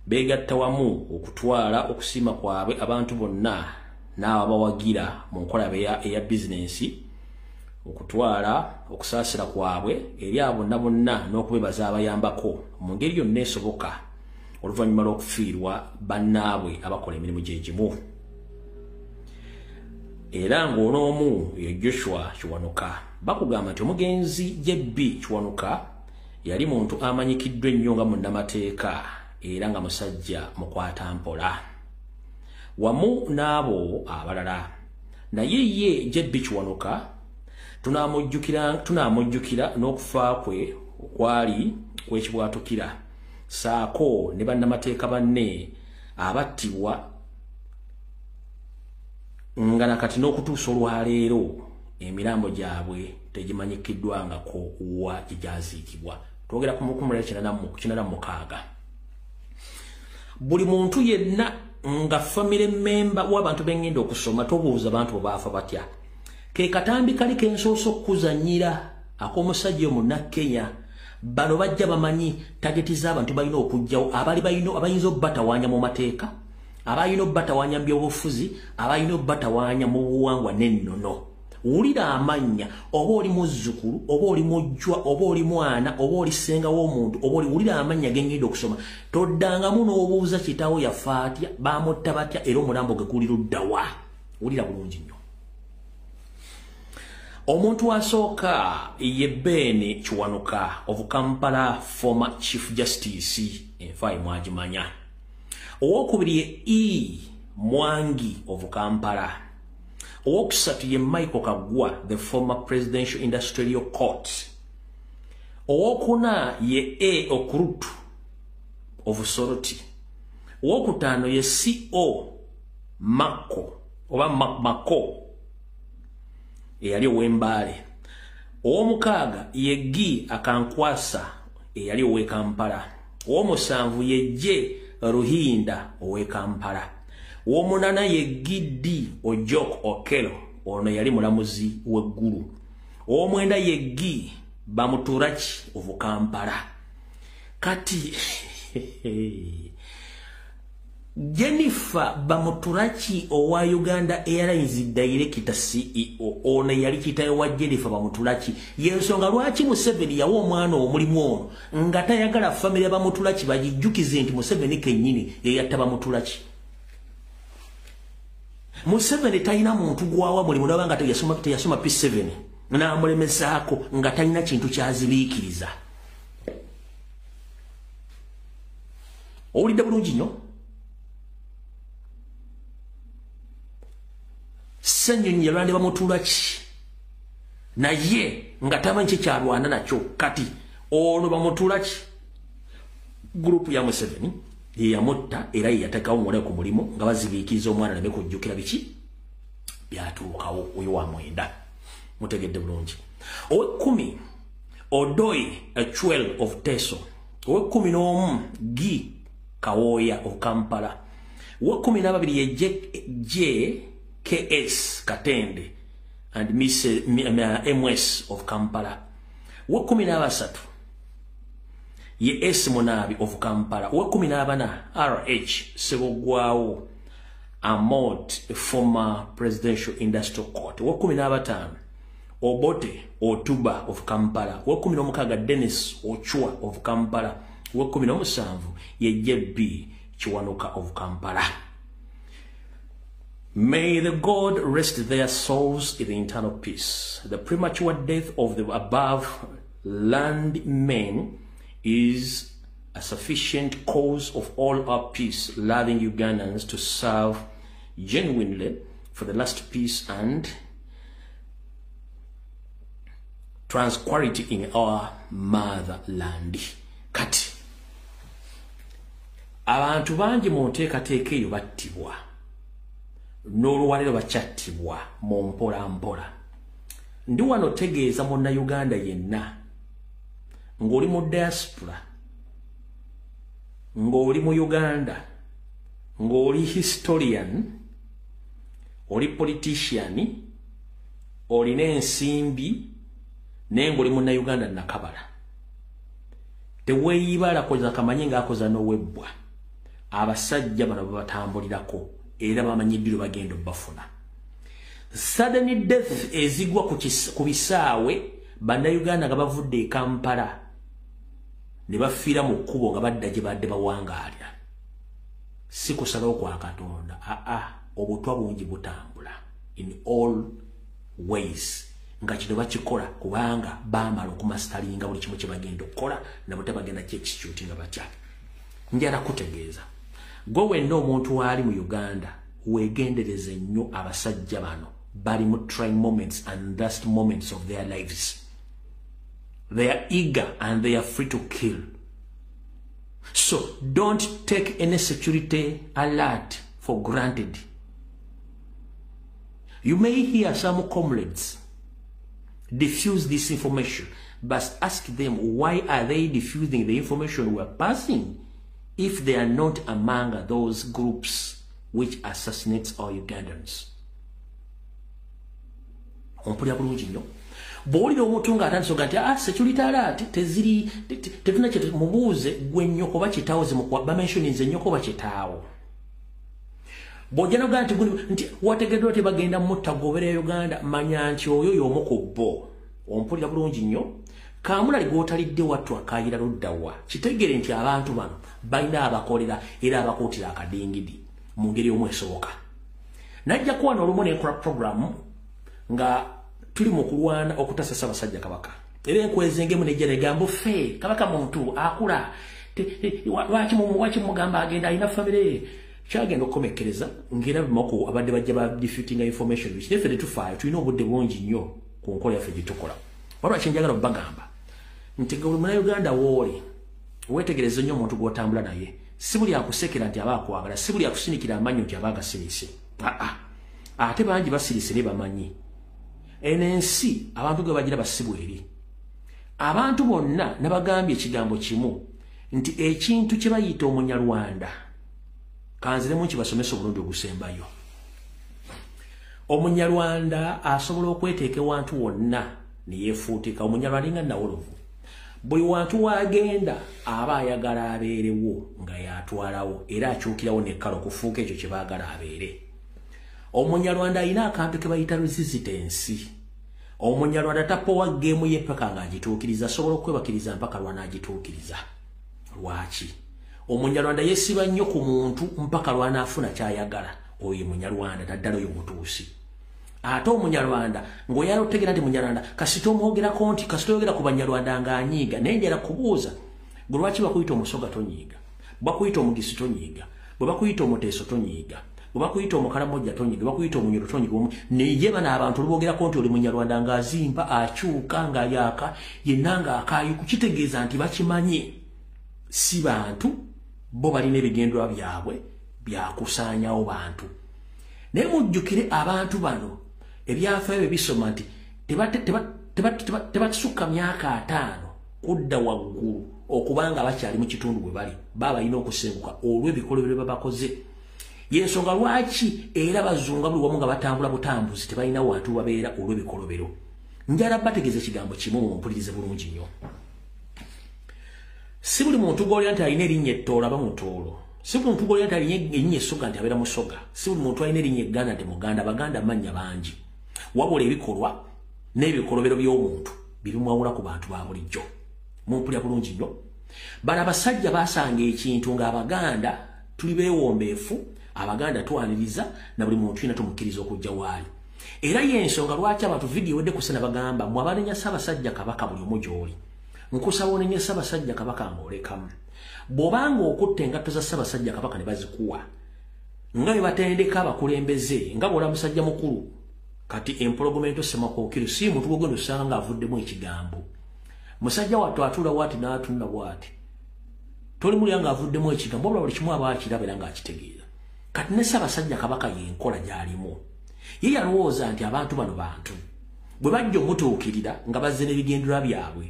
beegatta wamu okutwala okusiima kwabwe abantu bonna n'ababawagira mu nkola eya bizinensi okutwala okusaasira kwabwe eri abo bonna n'okubebaza abayambako mu ngeri yonna esoboka oluvannyuma lw'okufiirwa bannaabwe abakola emirimu gyegimu. Era ng'onoomu ye Joshua Kiwanuka bakugamba nti omugenzi JB Kiwanuka yali muntu amanyikiddwa ennyo nga munnamateeka era nga musajja mukwata mpola wamu n'abo abalala. Naye ye JB Kiwanuka tunamujjukira n'okufa kwe okwali kwekibwatukira saako ne bannamateeka banne abattibwa nga nakati n'okutuusa olwaleero emirambo gyabwe tegimanyikiddwangako wa gyaziikibwa. Twogera ku 1996. Buli muntu yenna nga family member w'abantu bengenda okusoma tobuuza abantu baafa batya. Ke katambi kali kensooso okuzannyira ak'omusajja Munnakenya bano bajja bamanyi targeti z'abantu balina okujjawo abayinza obbatawaanya mu mateeka abalina obbatawaanya mu byobufuzi abalina obbatawaanya mu buwangwa n'ennono. Wulira amanya oba oli muzzukulu oba oli mujjwa oba oli mwana oba oli ssenga w'omuntu oba oli wulira amanya gengenda okusoma toddangamu n'obuuza kitaawo yafa atya baamutta batya era omulambo gwe guli luddawa. Wulira bulungi nnyo. Omuntu asooka ye Ben Kiwanuka of Kampala, former Chief Justice, enfa mwagimanya. Owokubiri ye E. Mwangi of Kampala. Owokusatu ye Michael Kagwa, the former Presidential Industrial Court. Owokuna ye A. Okurutu of Soroti. Owokutano ye C.O. Mako eyali ow'Embale. Ow'omukaaga ye G. Akankwasa eyali ow'e Kampala. Ow'omusanvu ye J. Ruhinda ow'e Kampala. Ow'omunana ye Gidi Ojok Okelo ono yali mulamuzi w'eggulu. Ow'omwenda ye G. Bamuturachi of Kampala. Kati Jennifer Bamuturachi owa Uganda Airlines Director CEO ono yali kitayo wa Jennifer Bamuturachi. Yensonga lwaki Museveni yawa omwana omulimu ono nga tayagala family ya Bamuturachi bagijjukize nti Museveni kennyini yeyatta Bamuturachi. Museveni talina muntu gwawa mulimu nabanga teyasoma P7 n'amulemezaako nga talina kintu kyazibiikiriza. Owulidde bulungi nnyo. Ssenyonyi yalwande Bamuturachi naye nga tamanyi kyekyalwana nakyo. Kati ono Bamuturachi gurupu ya Museveni ye yamutta era ye yateekawo omuwala ku mulimu nga bazibiikiriza omwana nabe kujjukira biki byatuukawo oyo wa mwenda. Mutegedde bulungi. Owe-10 Odoi Achwell of Teso. Owe-11 Gi Kawooya of Kampala. Owe-12 ye KS Katende and Miss MS of Kampala. Owe-13 ye S Munabi of Kampala. Owe-14 RH Sebogwawo Amot, former Presidential Industrial Court. Owe-15 Obote Otuba of Kampala. Owe-16 Dennis Ochua of Kampala. Owe-17 ye JB Kiwanuka of Kampala. May the God rest their souls in the eternal peace. The premature death of the above landmen is a sufficient cause of all our peace-loving Ugandans to serve genuinely for the last peace and tranquility in our motherland. Kati abantu bangi mu nteekateeka eyo battibwa n'olwaliro bakyattibwa mu mpolampola. Ndi wano tegeeza Munnayuganda yenna ng'oli mu diaspora, ng'oli mu Uganda, ng'oli historian, oli politician, olina ensimbi naye ng'oli Munnayuganda nakabala. Teweeyibala koza kamanyi ng'akoza n'owebbwa. Abasajja bano babatambulirako era bamanyiddiro bagenda bafuna. Sudden death ezigwa ku bisaawe Bannayuganda nga bavudde e Kampala ne bafiira mu kkubo nga badda gye badde bawangaalira. Si kusalawo kwa Katonda. Obutwa bungi butambula in all ways. Nga kino bakikola kubanga baamala okumasitalinga buli kimu kye bagenda okukola nabo tebagenda kyexecute nga batya. Njala kutegeeza gwe wenna omuntu waali mu Uganda weegendereze nnyo abasajja bano bali mu trying moments and last moments of their lives. They are eager and they are free to kill. So don't take any security alert for granted. You may hear some comrades diffuse this information, but ask them why are they diffusing the information we're passing if they are not among those groups which assassinates our Ugandans. Ompulya bulungi nnyo. bw'olira omuntu ng'atandise oga nti security alert teziri tetuna kye mubuuze gwe nnyoko oba kitaawo bamentioninze nnyoko oba kitaawo bw'ojja noga nti wategeddwa te bagenda mutta goberera Uganda manya nti oyo y'omu ku bo ompulira bulungi nnyo kaamulali gw'otalidde wattu akaayira luddawa kitegere nti abantu bano balina abakolera era abakuutira akadingidi mu ngeri omwe esoboka najja kuwana olumu n'enkola programu nga tuli mu kulwana okutasa Ssaabasajja Kabaka era enkwezengemu nejja negamba ffe Kabaka muntu akula lwaki mugamba agenda alina famire kyagenda okukomekkereza ngera bimoko abadde bajja ba diffuting information which neffe tetufaayo tulina obudde bungi nnyo ku nkola yaffe gyetukola waliwo kyenjagala obbagamba nti buli Munnayuganda wooli weetegereze nnyo omuntu gw'otambula naye si buli akusekera nti aba akwagala si buli akusinikira amanyi nti aba agasirise ate bangi basirise ne bamanyi ensi abantu gwe bagira basibu eri abantu bonna nabagambye ekigambo kimu nti ekintu kye bayita Omunyarwanda kanziremu kibasomesa obulungi ogusembayo Omunyarwanda asobola okweteeka ewantu wonna ne yeefuutika Omunyarwanda nga Nawolovu buli wantu wagenda aba ayagala abeerewo nga yatwalawo era akyukirawo nekkala okufuuka ekyo kye baagala abeere Omunyarwanda alina akantu ke bayita resistance Omunyarwanda tapowa geemu ye mpaka ng'agituukiriza asobola okwebakiriza mpaka lw'anaagituukiriza lwaki Omunyarwanda yesiba nnyo ku muntu mpaka lw'anaafuna kyayagala oyo Munyarwanda naddala oyo mutuusi ate Omunyarwanda ng'oyala otegera nti Munyarwanda kasita omwogerako nti kasita oyogera ku Banyarwanda ng'anyiiga naye njala kubuuza gwe lwaki bakuyita Omusoga tonyiiga bakuyita Omugisi tonyiiga bwe bakuyita Omuteeso tonyiiga bwe bakuyita Omukalamoja tonyiiga bakuyita Omunyoro tonyiiga naye bano abantu oluboogerako nti oli Munyarwanda ng'azimba akyuka ng'ayaaka yenna ng'akaayo kukitegeeza nti bakimanyi si bantu bo balina ebigendwa byabwe byakusaanyawo bantu naye mujjukire abantu bano ebyafaayo bye bisoma nti tebatusukka myaka 5 kudda waggulu okubanga bakyali mu kitundu bwe bali baba balina okusenguka olw'ebikolwa bye babakoze yensonga lwaki era bazunga buli wamu nga batambula butambuzi tebalina wantu babeera olw'ebikolobero njala bategeeza ekigambo kimu mumpulirize bulungi nnyo si buli muntu gw'olya nti alina erinnya ettoola aba mutoolo si buli muntu gw'olya nti alina erinnya essoga nti abeera musoga si buli muntu alina erinnya egganda nti muganda baganda mannya bangi wabula ebikolwa n'ebikolobero by'omuntu bibimwawula ku bantu ba bulijjo mumpulya bulungi nnyo bano abasajja baasanga ekintu ng'Abaganda tuli beewombeefu Abaganda twaniriza na buli muntu yina tumukkiriza okujja waali era y'ensonga lwaki abantu vidiyo wedde kusena bagamba mwe abanenya Ssaabasajja Kabaka buli omu gy'oli nkusaba onenye Ssaabasajja Kabaka ng'olekamu bw'obanga okutte engatto za Ssaabasajja Kabaka ne bazikuwa nga bwe batendeka abakulembeze nga bw'ola musajja mukulu kati empologomento Ssemakokiro si muntu gw'ogenda osanga ng'avuddemu ekigambo musajja wattu atuula bw'ati n'atunula bw'ati toli mulya ng'avuddemu ekigambo wabula buli kimu aba akiraba era ng'akitegeera kati ne Ssaabasajja Kabaka y'enkola gy'alimu ye yalowooza nti abantu bano bantu bwe bajja omutuukirira nga bazze n'ebigendera byabwe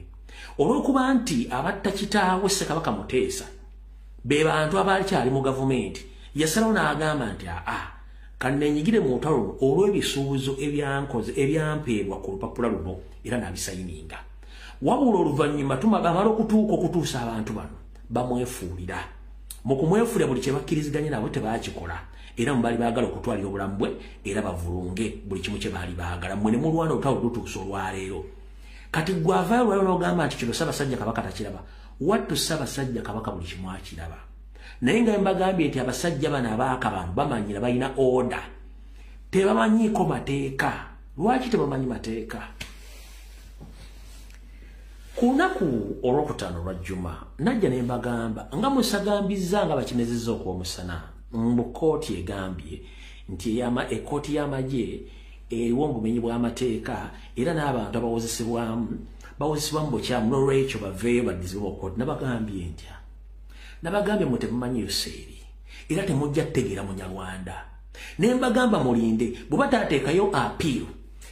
olw'okuba nti abatta kitaawe Ssekabaka Muteesa be bantu abakyali mu gavumenti yasalawo n'agamba nti kanneenyigire mu lutalo luno olw'ebisuubizo ebyampeebwa ku lupapula luno era n'abisayininga wabula oluvannyuma bamala okutuusa abantu bano bamwefuulira mu kumwefuulira buli kye bakkiriziganye nabo tebaakikola era mu baali baagala okutwalira obulamu bwe era bavulunge buli kimu kye baali baagala mmwe ne mulwana olutalo lutuusa olwaleero kati gwavaayo lwalo n'ogamba nti kino Ssaabasajja Kabaka takiraba wattu Ssaabasajja Kabaka buli kimu akiraba naye nga mbagambye nti abasajja bano abaaka bano bamanyira balina oda tebamanyiiko mateeka lwaki tebamanyi mateeka ku lunaku olwokutaano olwa Juma najja ne mbagamba nga musagambizza nga bakinezezza okw'omusana mu kkooti egambye nti ekkooti y'amagye eriwo obumenyi bw'amateeka era n'abantu abawozesebwamu mu bukyamu n'olwekyo baveeyo baddizibwa kkooti nabagambye mwe temumanyiyo seeri era temujja kutegeera Munyarwanda ne mbagamba mulinde bwe bataateekayo apiiru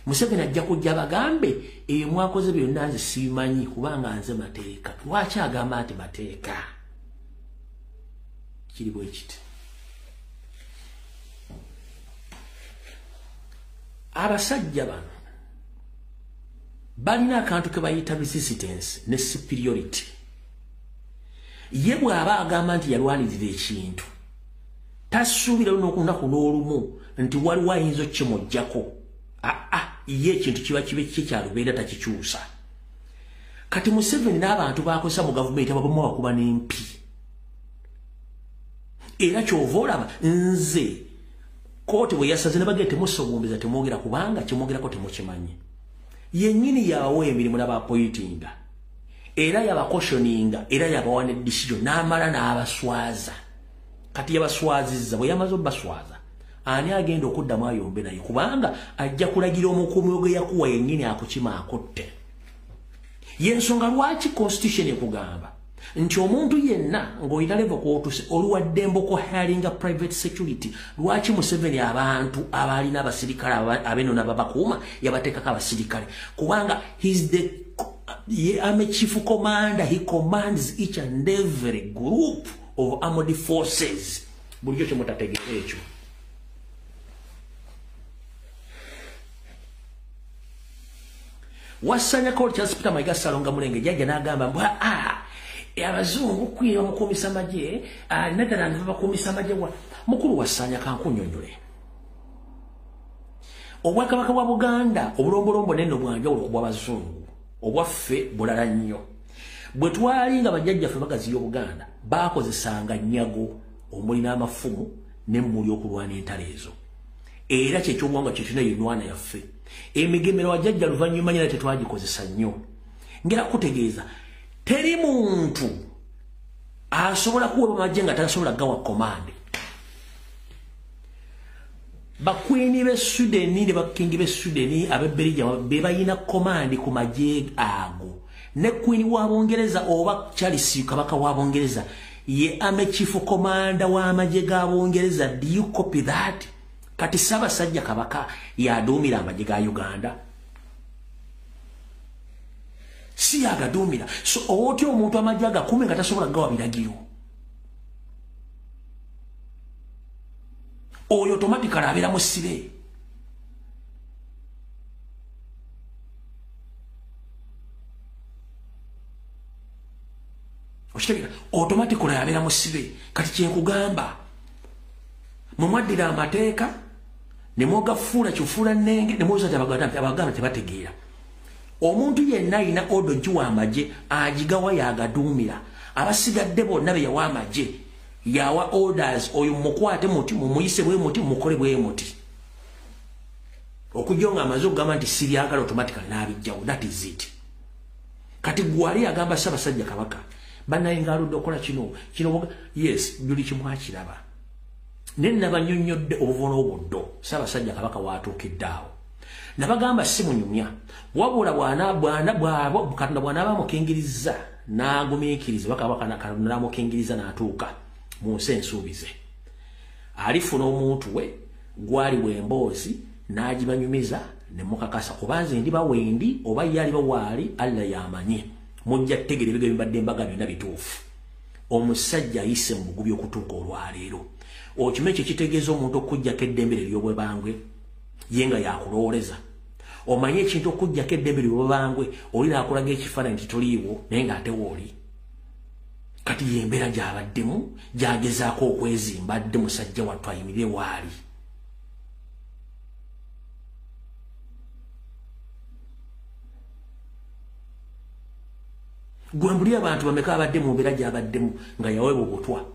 Museveni ajja kujja bagambe eyo mwakoze byonna nze simanyi kubanga nze mateeka lwaki agamba nti mateeka kiri bwe kiti abasajja bano balina akantu ke bayita resistance ne superiority. Ye bw'aba agamba nti yalwanirira ekintu tasuubira n'okunaku n'olumu nti waliwo ayinza okukimuggyako. Ye ekintu kiba kibe kikyalubeera takikyusa. Kati Museveni n'abantu bakozesa mu gavumenti abamu bakuba n'empi. Era kyova olaba nze kooti bwe yasaze ne bagenda temusogombeza temwogera kubanga kimwogerako temukimanyi. Yennyini yawe emirimu n'abapoyitinga era yabakoshoninga era yabawa ne decision n'amala n'abaswaza. Kati yabaswazizza bwe yamaze obbaswaza ani agenda okuddamu ayombe naye kubanga ajja kulagira omukuumi gwe yakuwa yennyini akukima akutte. Yensonga lwaki constitution ekugamba nti omuntu yenna ng'olina level kw'otuse oluwadde mboko hiringa private security. Lwaki Museveni abantu abalina abasirikale abeno n'ababakuuma yabateekako abasirikale? Kubanga I'm a chief commander. He commands each and every group of armed forces. Bulijjo kyemutategeera ekyo. Wasanya Court Charles Peter Mayiga Salonga Mulenge jjajja n'agamba mbwa abazungu kwiba mukuumisa amagye Netherlands bakuumisa amagye wa mukulu Wasanya kankunnyonnyole. Obwakabaka bwa Buganda obulombolombo neno bwanjawulo ku bw'abazungu obwaffe bulala nnyo. Bwe twali nga bajjajjaffe bagaziya Obuganda baakozesanga nnyago omuli n'amafumu n'emmuli okulwana entalo ezo. Era kyekyobuwangwa kyekina yenwana yaffe. Emigemero wajjajja luvannyuma nyina tetwagikozesa nnyo. Ngera kutegeeza teri muntu asobola kuwa amagye nga tasobola gawa komande. Bakwini be Sudeni ne bakingi be Sudeni abebelija be bayina komande ku magye ago. Ne kwini wa Bongereza oba Charles kabaka wa Bongereza ye ame chief commander wa amagye ga Bongereza. Do you copy that? Kati Ssaabasajja kabaka yaduumira amagye ga Uganda. Si agaduumira. So otyo omuntu amagye agakume nga tasobola gawa biragiro. Oyo automatically abeera musibe. Okitegera automatically abeera musibe. Kati kyenkugamba mumwaddira amateeka ne mwogafuula kifuula nnenge ne mwoza abaganda tebategeera. Omuntu yenna alina odo giwa amagye agigawa yagaduumira. Abasigadde bonna be yawa amagye yawa orders oyo mukwate muti mumuyise bwe muti mukole bwe muti. Okujja nga amaze okugamba nti siryagala automatically n'abijjawo. That is it. Kati gwali agamba Ssaabasajja kabaka bannaye ng'aludde okukola kino yes buli kimu akiraba. Nenna banyonnyodde obuvono obuddo Ssaabasajja kabaka waatuukidde awo. Nabagamba si munyumya wabula Katonda bw'anaaba mukingiriza n'agumiikiriza bakabaka n'amukingiriza n'atuuka mu nsi ensuubize. Alifuna omuntu we gwali bw'emboozi n'agibanyumiza ne mukakasa kuba nze ndiba wendi oba ye aliba waali Allah y'amanyi. Mujja kutegeera ebigere bibadde embaga byonna bituufu. Omusajja ayise mu bugubi okutuuka olwaleero. Okime ekyo kitegeeza omuntu okujjako eddembe ery'obwebangwe ye nga yakulooleza. Omanye ekintu okujjako eddembe ery'obwebangwe oli akulaga ekifaananyi nti toliiwo naye ng'ate wooli. Kati y'embeera gy'abaddemu gy'agezaako okwezimba adde musajja wattu ayimirire waali. Gwe mbuli abantu bameka abadde mu mbeera gy'abaddemu nga yaweebwa obutwa.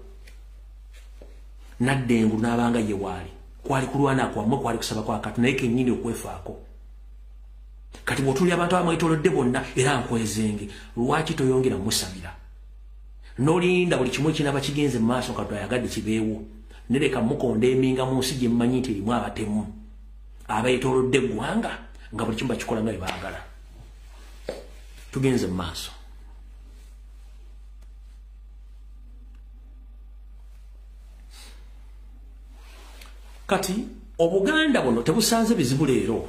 Naddengu n'abanga ye waali. Kwali kulwana kwammwe kwali kusaba kwa Katonda naye kennyini okwefaako. Kati bw'otulya abantu abamwetoolodde bonna era nkwezenge lwaki toyongera musabira? N'olinda buli kimu ekinaaba kigenze mu maaso Katonda ayagadde kibeewo. Ne leka mukonda eminga mu nsi gye mmanyi nti erimu abatemu abeetoolodde eggwanga nga buli kimu bakikola nga bwe baagala. Tugenze mu maaso. Kati Obuganda buno tebusanze bizibu leero.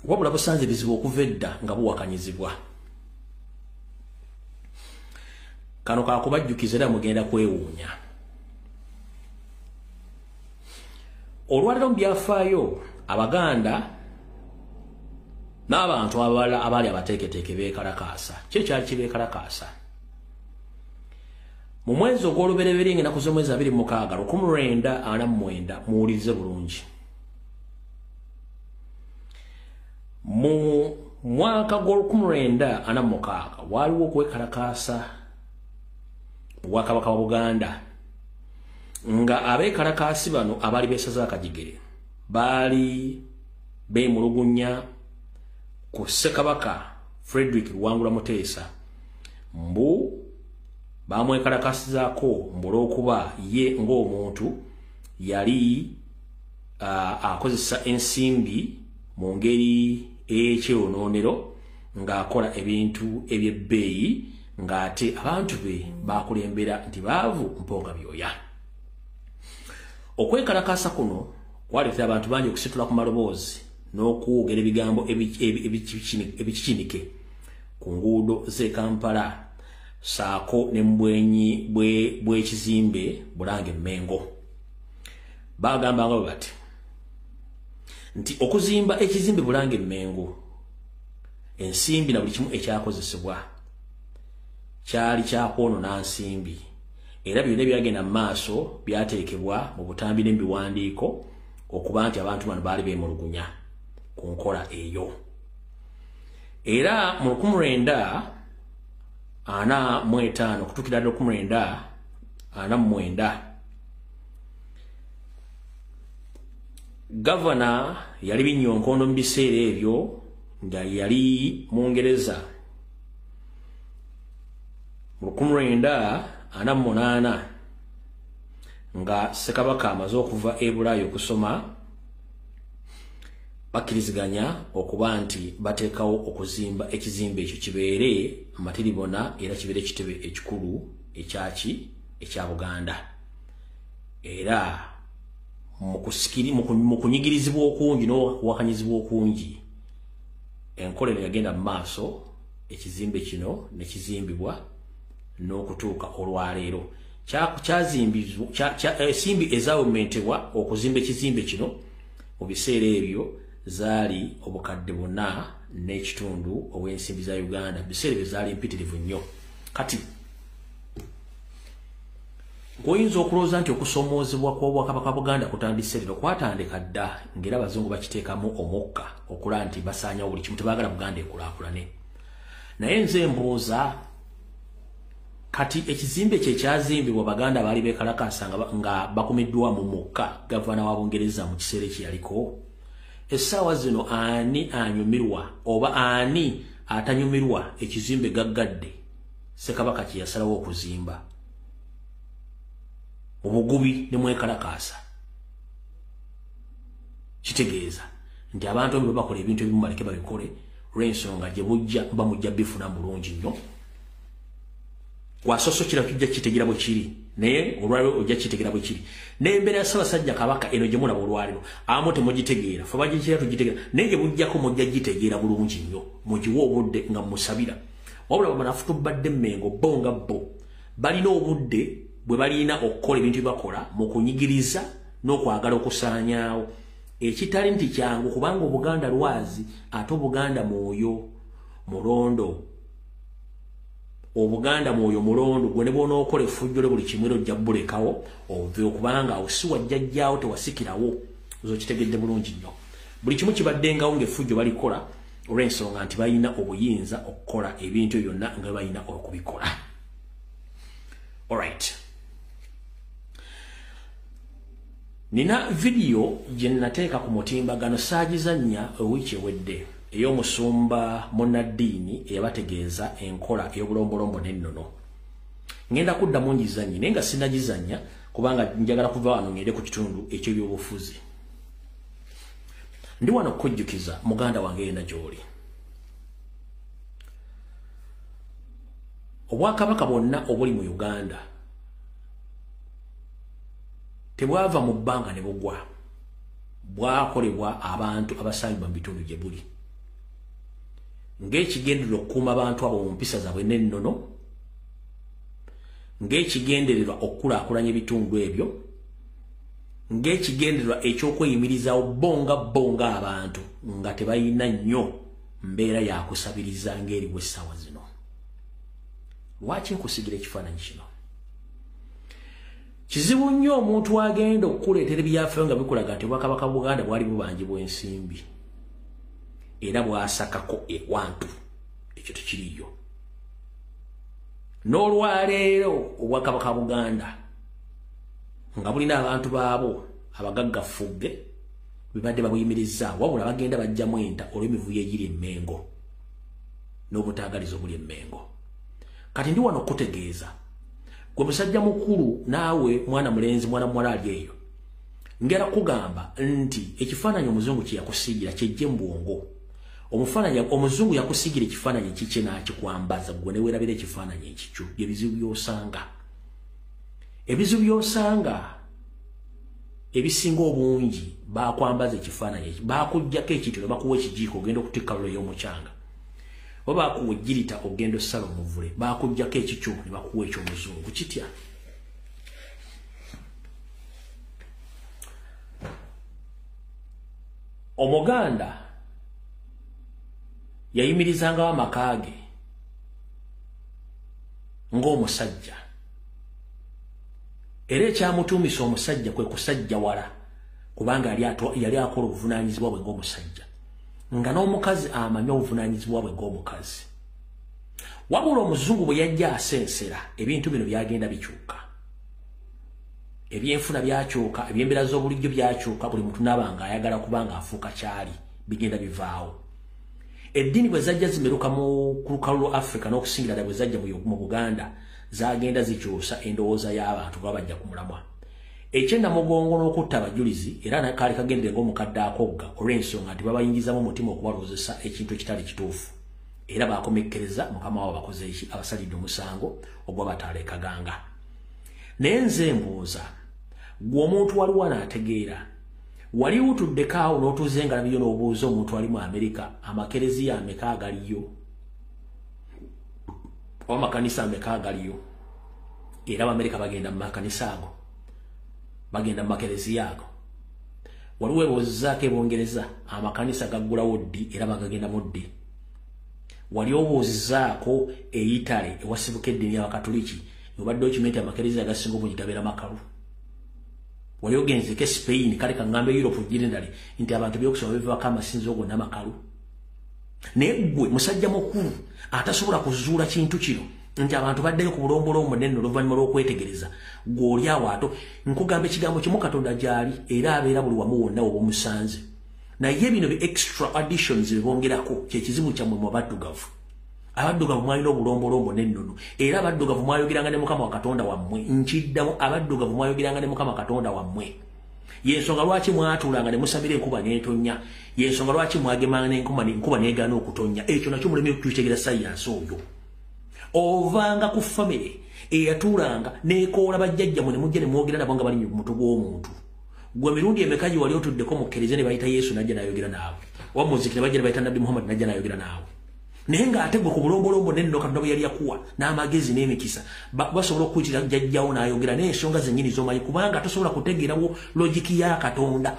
Wabula busanze bizibu okuva edda nga buwakanyizibwa. Kano kakubajjukiza era mugenda kwewuunya. Olwaliro mu byafaayo Abaganda n'abantu abali abateeketeeke beekalakaasa kyekyali kibeekalakaasa mu mwezi ogw'olubereberye ennaku z'omwezi 26 1949 muwulirize bulungi mu mwaka gw'ol1946 waaliwo okwekalakaasa mu bwakabaka wa Buganda nga abeekalakaasi bano abaali beesaza akajigere baali beemulugunya ku Ssekabaka Frederick Luwangula Muteesa mbu bamwekalakasizaako mbulookuba ye ng'omuntu yali akozesa ensimbi mu ngeri ey'ekyewonoonero ng'akola ebintu eby'ebbeeyi ng'ate abantu be baakulembera nti baavu mponga byoya. Okwekalakaasa kuno kwaleetera abantu bangi okusitula ku maloboozi n'okwogera ebigambo ebikikinike ku nguudo z'e Kampala saako ne mbwenyi bw'ekizimbe Bulange Mmengo. Bagambanga bati nti okuzimba ekizimbe Bulange Mmengo ensimbi na buli kimu ekyakozesebwa kyali kyakwonoona nsimbi era byonna ebyagenda mu maaso byateekebwa mu butambi n'ebiwandiiko okuba nti abantu bano baali beemulugunya ku nkola eyo. Era mu 1945 okutuukira 1949 Gavana yali Binyonkondo mu biseera ebyo nga yali Mungereza. Mu 1948 nga Ssekabaka amaze okuva e Bulaaya okusoma bakkiriziganya okuba nti bateekawo okuzimba ekizimbe ekyo kibeere amatiribona era kibeere ekitebe ekikulu ekya Buganda. Era mu kunyigirizibwa okungi n'okuwakanyizibwa okungi enkola eno yagenda mu maaso ekizimbe kino ne kizimbibwa n'okutuuka olwaleero. Ensimbi ezaawomentebwa okuzimba ekizimbe kino mu biseera ebyo zaali obukadde 4.5 obw'ensimbi za Uganda. Biseera ebyo zaali mpitirivu nnyo. Kati oyinza okulowooza nti okusoomoozebwa kw'Obwakabaka bwa Buganda kutandise leero kwatandika dda ng'era abazungu bakiteekamu omukka okula nti basaanyawo buli kimu tebaagala Buganda ekulaakulane. Naye nze mbuuza kati ekizimbe kye kyazimbibwa Baganda baali beekalakaasa nga bakumiddwa mu mukka gavana wa Bungereza mu kiseera ekyaliko. Essaawa zino ani anyumirwa oba ani atanyumirwa ekizimbe gaggadde Ssekabaka kye yasalawo okuzimba obugubi ne mwekalakaasa? Kitegeeza nti abantu bwe bakola ebintu ebimu baleke babikole olw'ensonga gye bujja bamujja bifuna mulungi nnyo. Wasoso kira tujja kitegeera bwe kiri naye olwaliro ojja kitegeera bwe kiri. N'embeera ya Ssaabasajja Kabaka eno gye mulaba olwaliro amu temugitegeera fe bagikira tugitegeera naye gye bujjako mujja gitegeera bulungi nnyo mugiwe obudde nga musabira. Wabula bamanafu tubadde Mmengo bo nga bo balina obudde bwe balina okukola ebintu byebakola mu kunyigiriza n'okwagala okusaanyaawo ekitali nti kyangu kubanga Obuganda lwazi ate Obuganda mwoyo mulondo. Obuganda mwoyo mulondo gwe ne bw'onookola effujjo le buli kimwero ojja bulekawo ove okubanga awo si wajjajjaawo tewasikirawo. Zo kitegedde bulungi nnyo. Buli kimu kibaddengawo ng'effujjo balikola olw'ensonga nti balina obuyinza okukola ebintu byonna nga balina okubikola. Alright. Nina video gye nateeka ku mutimbagano saagizannya ewiiki ewedde ey'omusumba Munnaddiini eyabategeeza enkola ey'obulombolombo n'ennono. Ngenda kuddamu ngizannye naye nga sinnagizannya kubanga njagala kuva wano ngende ku kitundu eky'ebyobufuzi. Ndi wano okujjukiza muganda wange yenna gy'oli. Obwakabaka bwonna obuli mu Uganda tebwava mu bbanga ne bugwa. Bwakolebwa abantu abasangibwa mu bitundu gye buli ng'ekigendererwa okukuuma abantu abo mu mpisa zaabwe n'ennono, ng'ekigendererwa okukulaakulanya ebitundu ebyo, ng'ekigendererwa eky'okweyimirizaawo bonga abantu nga tebalina nnyo mbeera yakusabiriza ngeri bw'essaawa zino. Lwaki nkusigira ekifaananyi kino? Kizibu nnyo omuntu agenda okukuleetera ebyafaayo nga bikulaga nti Obwakabaka Buganda bwali bubanjibwa ensimbi era bwasakako ewantu. Ekyo tekiriyo. N'olwaleero Obwakabaka Buganda nga bulina abantu baabo abagaggafugge bibadde babuyimirizza, wabula bagenda bajjamu enta olw'emivuyo egiri emmengo n'obutaagaliza obuli emmengo. Kati ndi wano okutegeeza gwe musajja mukulu naawe mwana mulenzi mwana muwala ali eyo, ngera kugamba nti ekifaananyi omuzungu kye yakusiigira kyejje mu bwongo. Omuzungu yakusiigira ekifaananyi kikye n'akikwambaza gwe ne weerabira ekifaananyi ekikyo. Ebizibu by'osanga, ebizibu by'osanga ebisinga obungi bakwambaza ekifaananyi ekyo, bakuggyako ekitiro bakuwa ekijiiko ogenda okutikka lule y'omukyanga, oba bakuwa ejjirita ogenda ossala omuvule, bakuggyako ekikyo ne bakuwa eky'omuzungu. Kitya? Omuganda yayimirizangawo amaka ge ng'omusajja, era ekyamutuumisa omusajja kwe kusajja wala, kubanga yali akola obuvunaanyizibwa bwe ng'omusajja, nga n'omukazi amanya obuvunaanyizibwa bwe ng'omukazi. Wabula omuzungu bwe yajja asensera, ebintu bino byagenda bikyuka. Ebyenfuna byakyuka, ebyembeera z'obulijjo byakyuka, buli muntu n'abanga ayagala kubanga afuuka kyali, bigenda bivaawo. Eddiini bwe zajja zimeruka mu lukalu lwa Africa n'okusingira ddala bwe zajja mu Buganda, zagenda zikyusa endowooza y'abantu baba bajja ku mulamwa. Ekyennamugongo n'okutta abajulizi era kaali kagendere ng'omukadde akogga olw'ensonga nti babayingizamu umutima okubalowoozesa ekintu ekitali kituufu. Era baakomekkereza mukama wabo bakoze eki, abasalidde omusango ogw'abataala e Kaganga. Naye nze mbuuza, gwe omuntu waliwo anaategeera, wali wutuddeko awo n'otuuza engalabiyo n'obuuza omuntu ali mu Amerika amakereziya ameka agaliyo oba amakanisa ameka agaliyo, era Abamerika bagenda mu makanisa ago, bagenda mu makereziya ago. Waliwo ebuuzizaako Ebongereza amakanisa gaggulawo ddi era bagagendamu ddi. Wali obuuzizaako Italy ewasibuka eddiini y'Abakatoliki obadde okimenti amakereziya agasinga obungi gabeera makalu. Wali ogenzeko Spain, kale kaŋŋamba Europe generally nti abantu by'okusoma bivako amasinzizo gonna makalu. Naye ggwe musajja mukulu atasobola kuzuula kintu kino nti abantu baddeyo ku bulombolombo nenne oluvannyuma lw'okwetegereza, gw'oli awo ato. Nkugamba ekigambo kimu Katonda gy'ali era abeera buli wamu wonna oba omusanze. Naye bino bi extra additions bibongerako kye kizibu kyammwe mu baddugavu. Abaddugavu mwalina obulombolombo n'ennono, era abaddugavu mwayogeranga ne Mukama wa Katonda wammwe. Nkiddamu, abaddugavu mwayogeranga ne Mukama Katonda wammwe. Yensonga lwaki mwatuulanga ne musabira enkuba n'etonnya, yensonga lwaki mwagemanga n'enkuba n'egaana okutonnya. Ekyo nakyo muleme okukitegera sayansi oyo. Ovanga ku famire eyatuulanga n'ekoola bajjajjammwe ne mujja ne mwogera nabo nga bali mu mutwe gw'omuntu. Gwe mirundi emeka gye wali otuddeko mukkirize ne bayita Yesu najja n'ayogera naawe, oba muziki ne bajja ne bayita Nabbi Muhammad najja n'ayogera naawe. Naye ng'ate gwe ku bulombolombo n'enno Katonda bwe yali yakuwa n'amagezi n'emikisa basobola okuyitira jjajjawo n'ayogera n'ensonga zennyini z'omanyi, kubanga tosobola kutegeerawo logiki ya Katonda.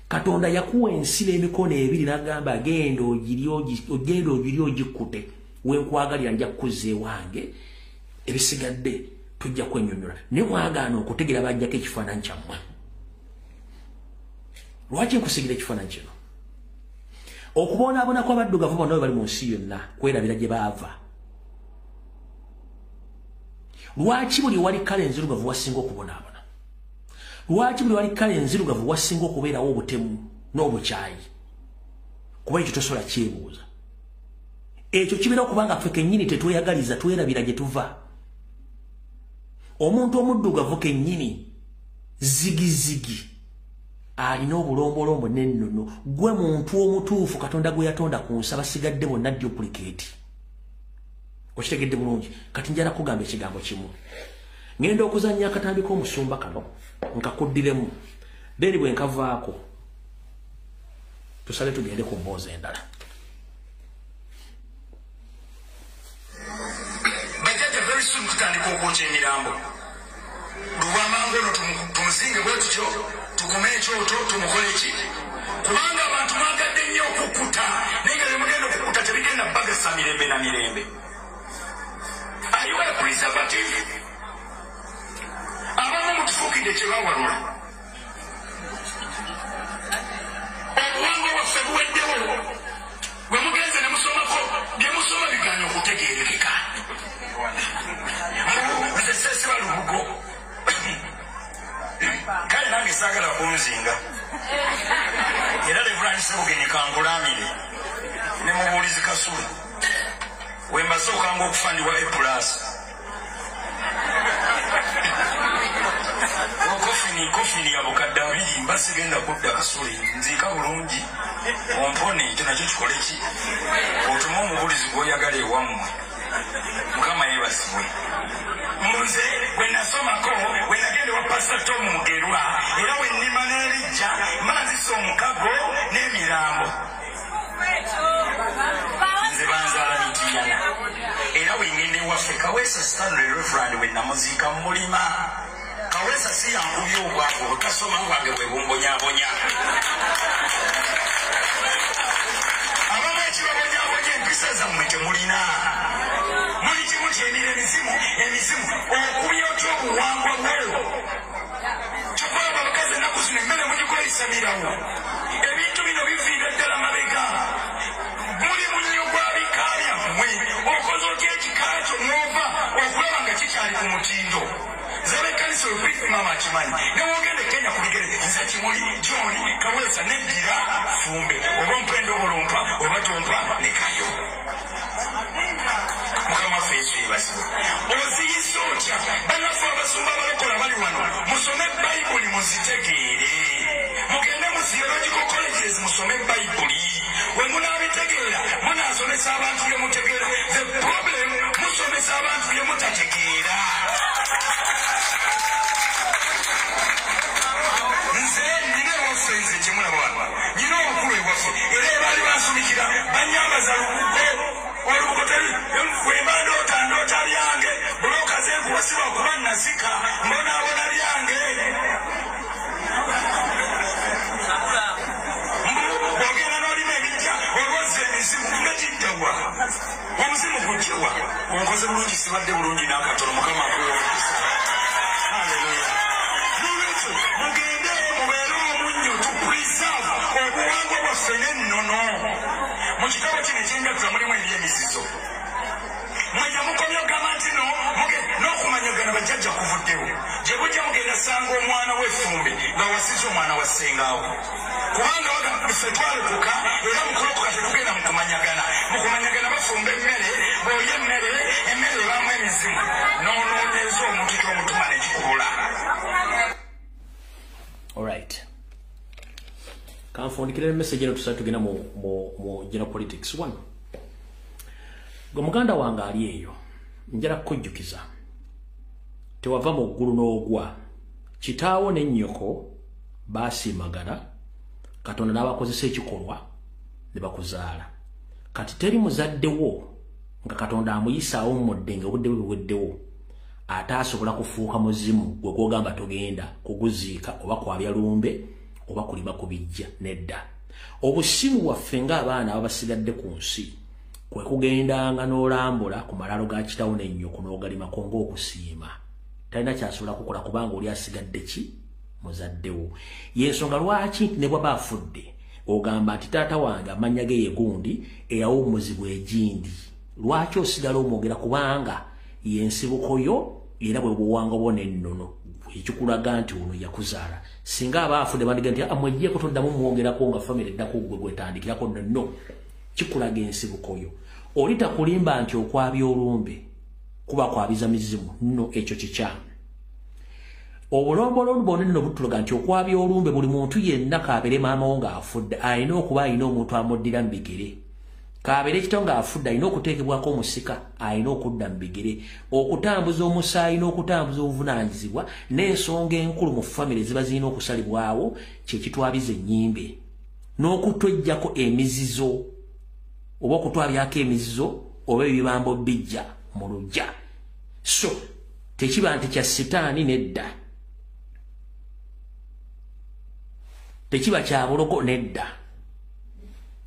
Katonda yakuwa ensi n'emikono ebiri n'agamba genda ogirye ogikutte, wenkwagalira nja kukuzza ewange, ebisigadde tujja kwennyonnyola. Naye mwagaana okutegeera bajjako ekifaananyi kyammwe. Lwaki nkusigira ekifaananyi kino? Okubonaabona kw'abaddugavu bonna bali mu nsi yonna kwerabira gye baava. Lwaki buli wali kala enzirugavu wasinga okubonaabona? Lwaki buli wali kala enzirugavu wasinga okubeerawo obutemu n'obukyayi? Kuba ekyo tosobola kyebuuza. Ekyo kibeera okubanga ffe kennyini tetweyagaliza, twerabira gye tuva. Omuntu omuddugavu kennyini zigizigi alina obulombolombo n'ennono. Gwe muntu omutuufu Katonda gwe yatonda ku nsi basigadde bonna duplicate. Okitegedde bulungi? Kati njala kugamba ekigambo kimu. Ngenda okuzannya akatambi k'omusumba kano nkakuddiremu, then bwe nkavaako tusale tugende ku mboozi endala. Bajjajja very soon tutandika okwokya emirambo. Lwamangu ono tumuzinge bwe tutyo, tukume ekyoto, tumukole ki? Kubanga abantu mwagadde nnyo okukkuta, naye nga bye mugenda okukkuta bagesa mirembe na mirembe. Are you a preservative? Abamu mutufukidde kyebawarula. Obuwangwa bwaffe buweddewo. Bwe mugenze ne musomako bye musoma bigaanye okutegeerekeka. Nze seesiba lubugo. Kale nange saagala kunzinga. Era Reverend Sebugenyi kankulamire ne mubuulizi Kasulu. We mbasookanga okufandibwa A+. Kofini ya bukadde 2 mbasigenda kudda Kasulu nziika bulungi ompone ekyo nakyo kikole ki otuma omubuulizi gw'oyagala ewammwe. Mukama yeebazibwe. Nze bwe nasomako bwe nagenda wa Pastor Tom Mugerwa era bwe nnima n'erijja mbanzisa omukago n'emirambo. Nze banzaala mitiyana era bwe ngende ewaffe Kaweesa Stanley Reverend bwe namuziika mu mulima. Kaweesa si yankubye obwangu obutasoma bwange bwe bumbonyabonya. Abamu ekibabonyabonya empisa zammwe temulina. Muli kimu kyenira emizimu okubya otya obuwangwa bwo. Kyokkola abakazi ennaku zino emmere mugikolesamirawo. Ebintu bino biviira ddala mabega. Muli mu nnyo gwa bika byammwe okoze otya ekika kyo n'ova okulaba nga kikyali ku mutindo. Zabe kanisa olupiki mama akimanyi. Newogende Kenya ku bigere nze Kimuli, John, Kaweesa n'eddira Fumbe oba Mpendo Bulumpa oba Tompa ne Kayo. Mukama waffe Yesu yeebazibwe. Oziyisa otya bannaffe abasumba abalokola bali wano musome Bayibuli muzitegeere. Mugende mu theological colleges musome Bayibuli. We munaabitegeera munaasomesa abantu bye mutegeera. The problem musomesa abantu bye mutategeera. Nina omukulu ewaffe era ebaali bansumikira banyambaza olubugo wembandoota byange buloka zenkuwasiba okuba nasika mbonaabona byange bwogenda n'olima ebijja olwozza emizimu negiddawa omuzimu gujjawa onkoze bulungi sibadde bulungi n'akatono Mukama akuwomukisa. Haleluya. Nolwekyo mugende mubeere omunnyo tupreserve obuwangwa bwaffe n'ennono. Mu kitabo kino ekyenjagula mulimu ebyemizizo. Mwejja mukomya ogamba nti n'okumanyagana bajjajja kuvuddewo. Gye bujja mugenda sanga omwana w'effumbe nga wasize omwana wa ssengaawo. Kubanga ffe twalekuka era mukulokoka tetugenda mu kumanyagana. Mu kumanyagana bafumba emmere, bw'olya emmere ebaamu emizimu. N'onooneeza omuntu ky'omutuma ne kikubula. Alright. Kanfundikira message eno tusatu tugenda mu general politics 1. Gwe muganda wange ali eyo njala kujjukiza tewava mu ggulu n'ogwa kitaawo ne nnyoko baasiimagana Katonda n'abakozesa ekikolwa ne bakuzaala kati teri muzaddewo nga Katonda amuyisaawo mudde nga obudde buweddewo ate asobola kufuuka muzimu gwe gw'ogamba togenda kuguziika oba kwabya lumbe oba kulima ku bijja nedda. Obusimu waffe ng'abaana ababasigadde ku nsi kwe kugendanga n'olambula ku malalo ga kitaawo n'ennyoko n'ogalimako ng'okusiima. Talina kyasobola kukola kubanga oli asigadde ki muzaddewo. Y'ensonga lwaki ne bw'aba afudde ogamba nti taata wange amannya ge ye gundi eyawummuzibwa egindi. Lwaki osigala omwogera kubanga y'ensibuko yo era bwe buwanga bwo n'ennono ekikulaga nti ono yakuzaala. Singa aba afudde bandiga nti amwejjeko toddamu mwogerako nga famire eddako gwe gwetandikirako nno kikulaga ensibuko yo. Oli takulimba nti okwabya olumbe kuba kwabiza mizimu nno ekyo kikyamu. Obulombolombo bwonna nno butulaga nti okwabya olumbe buli muntu yenna kaabere maama wo ng'afudde alina okuba alina omuntu amuddira mu bigere. Kaabere kityo ng'afudde alina okuteekebwako omusika alina okudda mu bigere. Okutambuza omusaayi n'okutambuza obuvunaanyizibwa n'ensonga enkulu mu famire ziba zirina okusalibwawo kye kitwabiza ennyimbe. N'okutwejjako emizizo oba okutwabyako emizizo oba ebibambo bijja mu luggya. So tekiba nti kya sitaani nedda. Tekiba kya buloko nedda.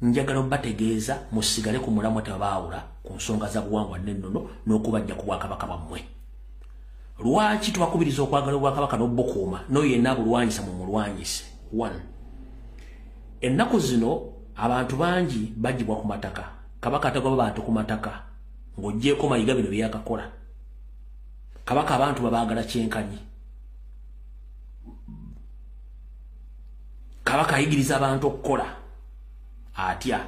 njagala bategeeza musigale ku mulamwa tabaawula ku nsonga za buwangwa n'ennono n'okubajja ku bwakabaka bammwe. Lwaki tubakubiriza okwagala obwakabaka n'obbukuuma n'oyo yenna bulwanyisa mu mulwanyise? 1. Ennaku zino abantu bangi bagibwa ku mataka. Kabaka atagoba bantu ku mataka ng'oggyeko mayiga bino bye yakakola. Kabaka abantu babaagala kyenkanyi. Kabaka ayigiriza abantu okukola atya.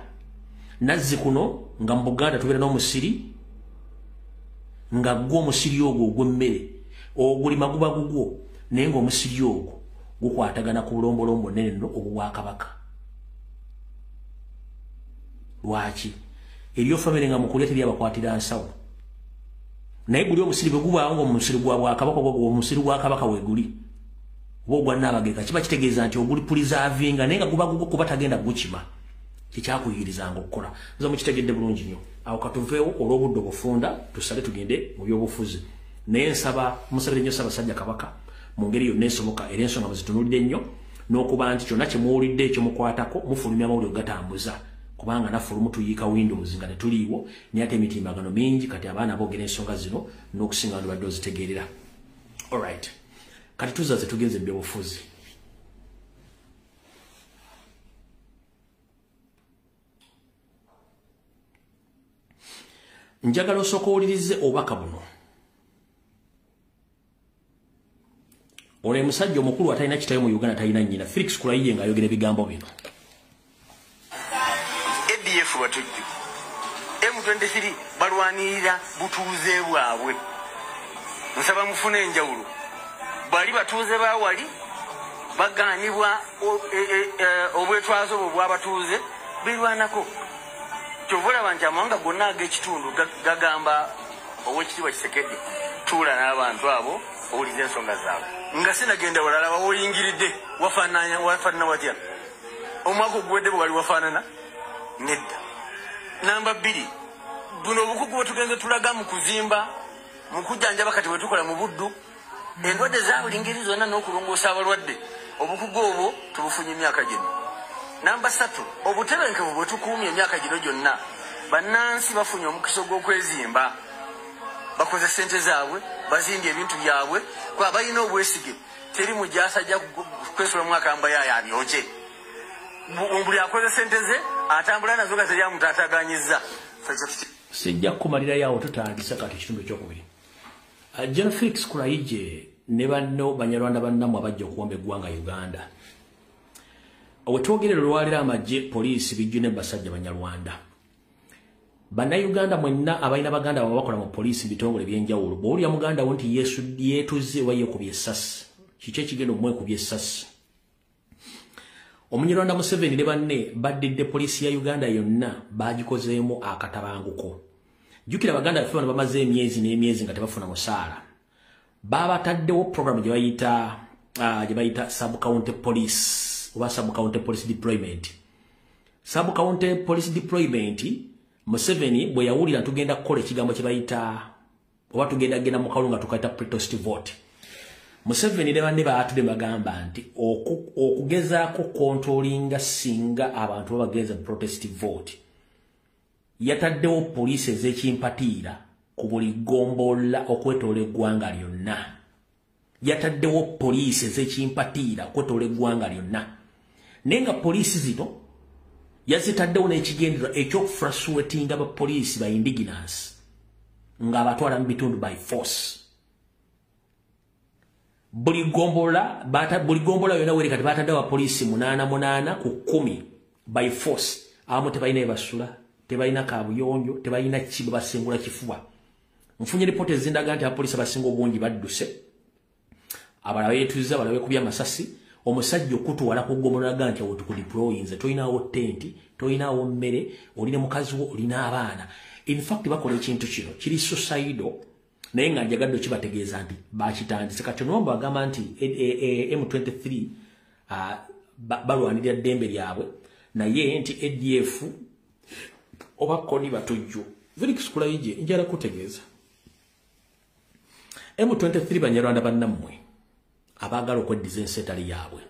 Nazzi kuno nga mu Buganda tubeera n'omusiri nga gwo omusiri ogwo ogw'emmere ogulima guba gugwo naye ng'omusiri ogwo gukwatagana ku bulombolombo nene nno obubwakabaka. Lwaki? Eriyo famire nga mukulya teryabakwatira nsawo. Naye guli omusiri bwe gubaawo ng'omusiri gwa bwakabaka omusiri gwa kabaka weeguli oba ogwa Nnaabagega kiba kitegeeza nti oguli pulizaavinga naye nga guba gugwo kuba tagenda gukima. Kikyakuyigirizanga okukola. Nza mukitegedde bulungi nnyo. Awo katuveewo olw'obudde obufunda tusale tugende mu byobufuzi. Naye nsaba musabire nnyo Ssaabasajja Kabaka mu ngeri yonna esoboka era ensonga muzitunuulidde nnyo n'okuba nti kyonna kye muwulidde ekyo mukwatako mufulumya amawulire gatambuza kubanga nafulumu tuyiika Windows nga tetuliiwo naye ate emitimbagano mingi kati abaana boogera ensonga zino n'okusinga abantu badde ozitegeerera. Alright. Kati tuzaze tugenze mu byobufuzi. Njagala osooka owulirize obubaka buno. Ono musajja omukulu atalina kitayo mu Uganda talina nnyina Felix Kulayiye ng'ayogera ebigambo bino. ADF batujju M23 balwanirira butuuze bwabwe. Nsaba mufune enjawulo. Bali batuuze baawali baganibwa obwetwazo obwo bw'abatuuze birwanako. Kyovula banja amawanga gonna ag'ekitundu gagamba Oweekitiibwa Kisekedi tuula n'abantu abo owuliza ensonga zaabwe. Nga sinagenda walala bawoyingiridde wafaanana watya. Omwaka oguwedde bwe wali wafaanana nedda. Namba 2 buno obukugu bwe tugenze tulaga mu kuzimba mu kujjanjaba kati bwe tukola mu buddu endwadde za buli ngeri zonna n'okulongoosa abalwadde obukugu obwo tubufunye emyaka gino. Namba 3 obutebenkevu bwe tukuumye emyaka gino gyonna bannansi bafunye omukisa gw'okwezimba bakoze ssente zaabwe bazimbye ebintu byabwe kuba balina obwesige teri mujasa ajja kwesula mwaka mbayaya abyoje buli akoze ssente ze atambula nazo nga zeri amutataganyiza. Sijja kumalira yawo tutandisa kati ekitundu ekyokubiri. General Felix Kulayiye ne banno Banyarwanda bannamu abajja okuwamba eggwanga Uganda. Wetwogerera olwalira amagye poliisi bijju ne basajja Banyarwanda. Bannayuganda mwenna abalina baganda babakola mu poliisi bitongole byenjawulo. Bw'olya muganda wo nti yeetuze oba yeekubye essasi. Kiki ekigenda omwekubye essasi? Omunyarwanda Museveni ne banne baddidde poliisi ya Uganda yonna baagikozeemu akatabanguko. Jjukira baganda baffe bano bamaze emyezi n'emyezi nga tebafuna musaala. Babataddewo programu gye bayita sub-county police oba sub-county police deployment. Sub-county police deployment Museveni bwe yawulira tugenda kukola ekigambo kye bayita oba tugenda mu kalunga tukaita pretest vote. Museveni ne banne baatudde bagamba nti okugezaako controllinga singa abantu babageza protest vote. Yataddewo poliisi ez'ekimpatiira ku buli gombola okwetoola eggwanga lyonna. Yataddewo poliisi ez'ekimpatiira okwetoola eggwanga lyonna. Naye nga poliisi zino yazitaddewo n'ekigendera ekyokufruswetinga abapoliisi ba indigenous ng'abatwala mu bitundu by force. Buli gombola yonna weri kati batadde abapoliisi 8 ku 10 by force. Abamu tebalina ebasula, tebalina kaabuyonjo, tebalina kibe basengula kifuba. Nfunye ripoti ezindaga nti abapoliisi abasinga obungi badduse. Abalala beetuza, abalala beekubya amasasi. Omusajja okutuwala ku gombola nti awo tukudeployinze, toyinaawo tenti, toyinaawo mmere, olina mukazi wo, olina abaana. In fact bakola ekintu kino kiri suicidal. Naye nga njagadde kibategeeza nti bakitandise. Kati nomba bagamba nti M23 balwanirira ddembe lyabwe naye nti ADF oba koni batujju. Felix Kulayiye njala kutegeeza M23 Banyarwanda bannammwe abaagala okweddiza ensi etali yaabwe.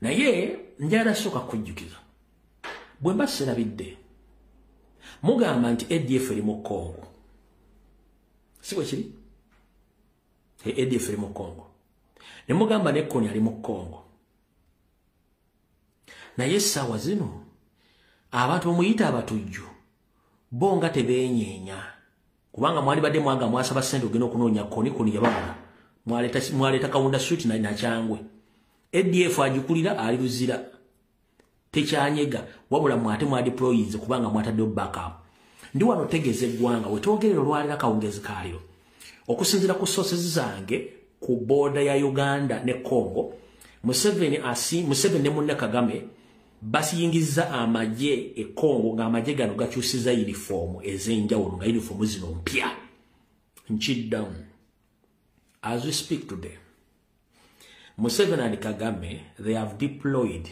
Naye njala sooka kujjukiza bwemba serabidde mugamba nti ADF eri mu Congo siwe kiri ADF eri mu Congo ne mugamba ne Kony ali mu Congo naye essaawa zino abantu bamuyita abatujju bo nga tebeenyeenya kubanga mwali badde mwaga mwasaba ssente ogenda okunoonya Kony yababula mwaleeta kawunda suit na kyangwe ADF agikulira ali luzira tekyanyega wabula mwate mwa deployees kubanga mwatadde backup ndi wano tegeze gwanga wetogerero lwalira kawungezi kaliro okusinzira ku sources zange ku border ya Uganda ne Congo Museveni ne munne Kagame basiyingiza amaje e Congo nga amaje gano gakyusiza uniform ezenjawulo nga uniform zino mpya nchidam as we speak today Museveni and Kagame they have deployed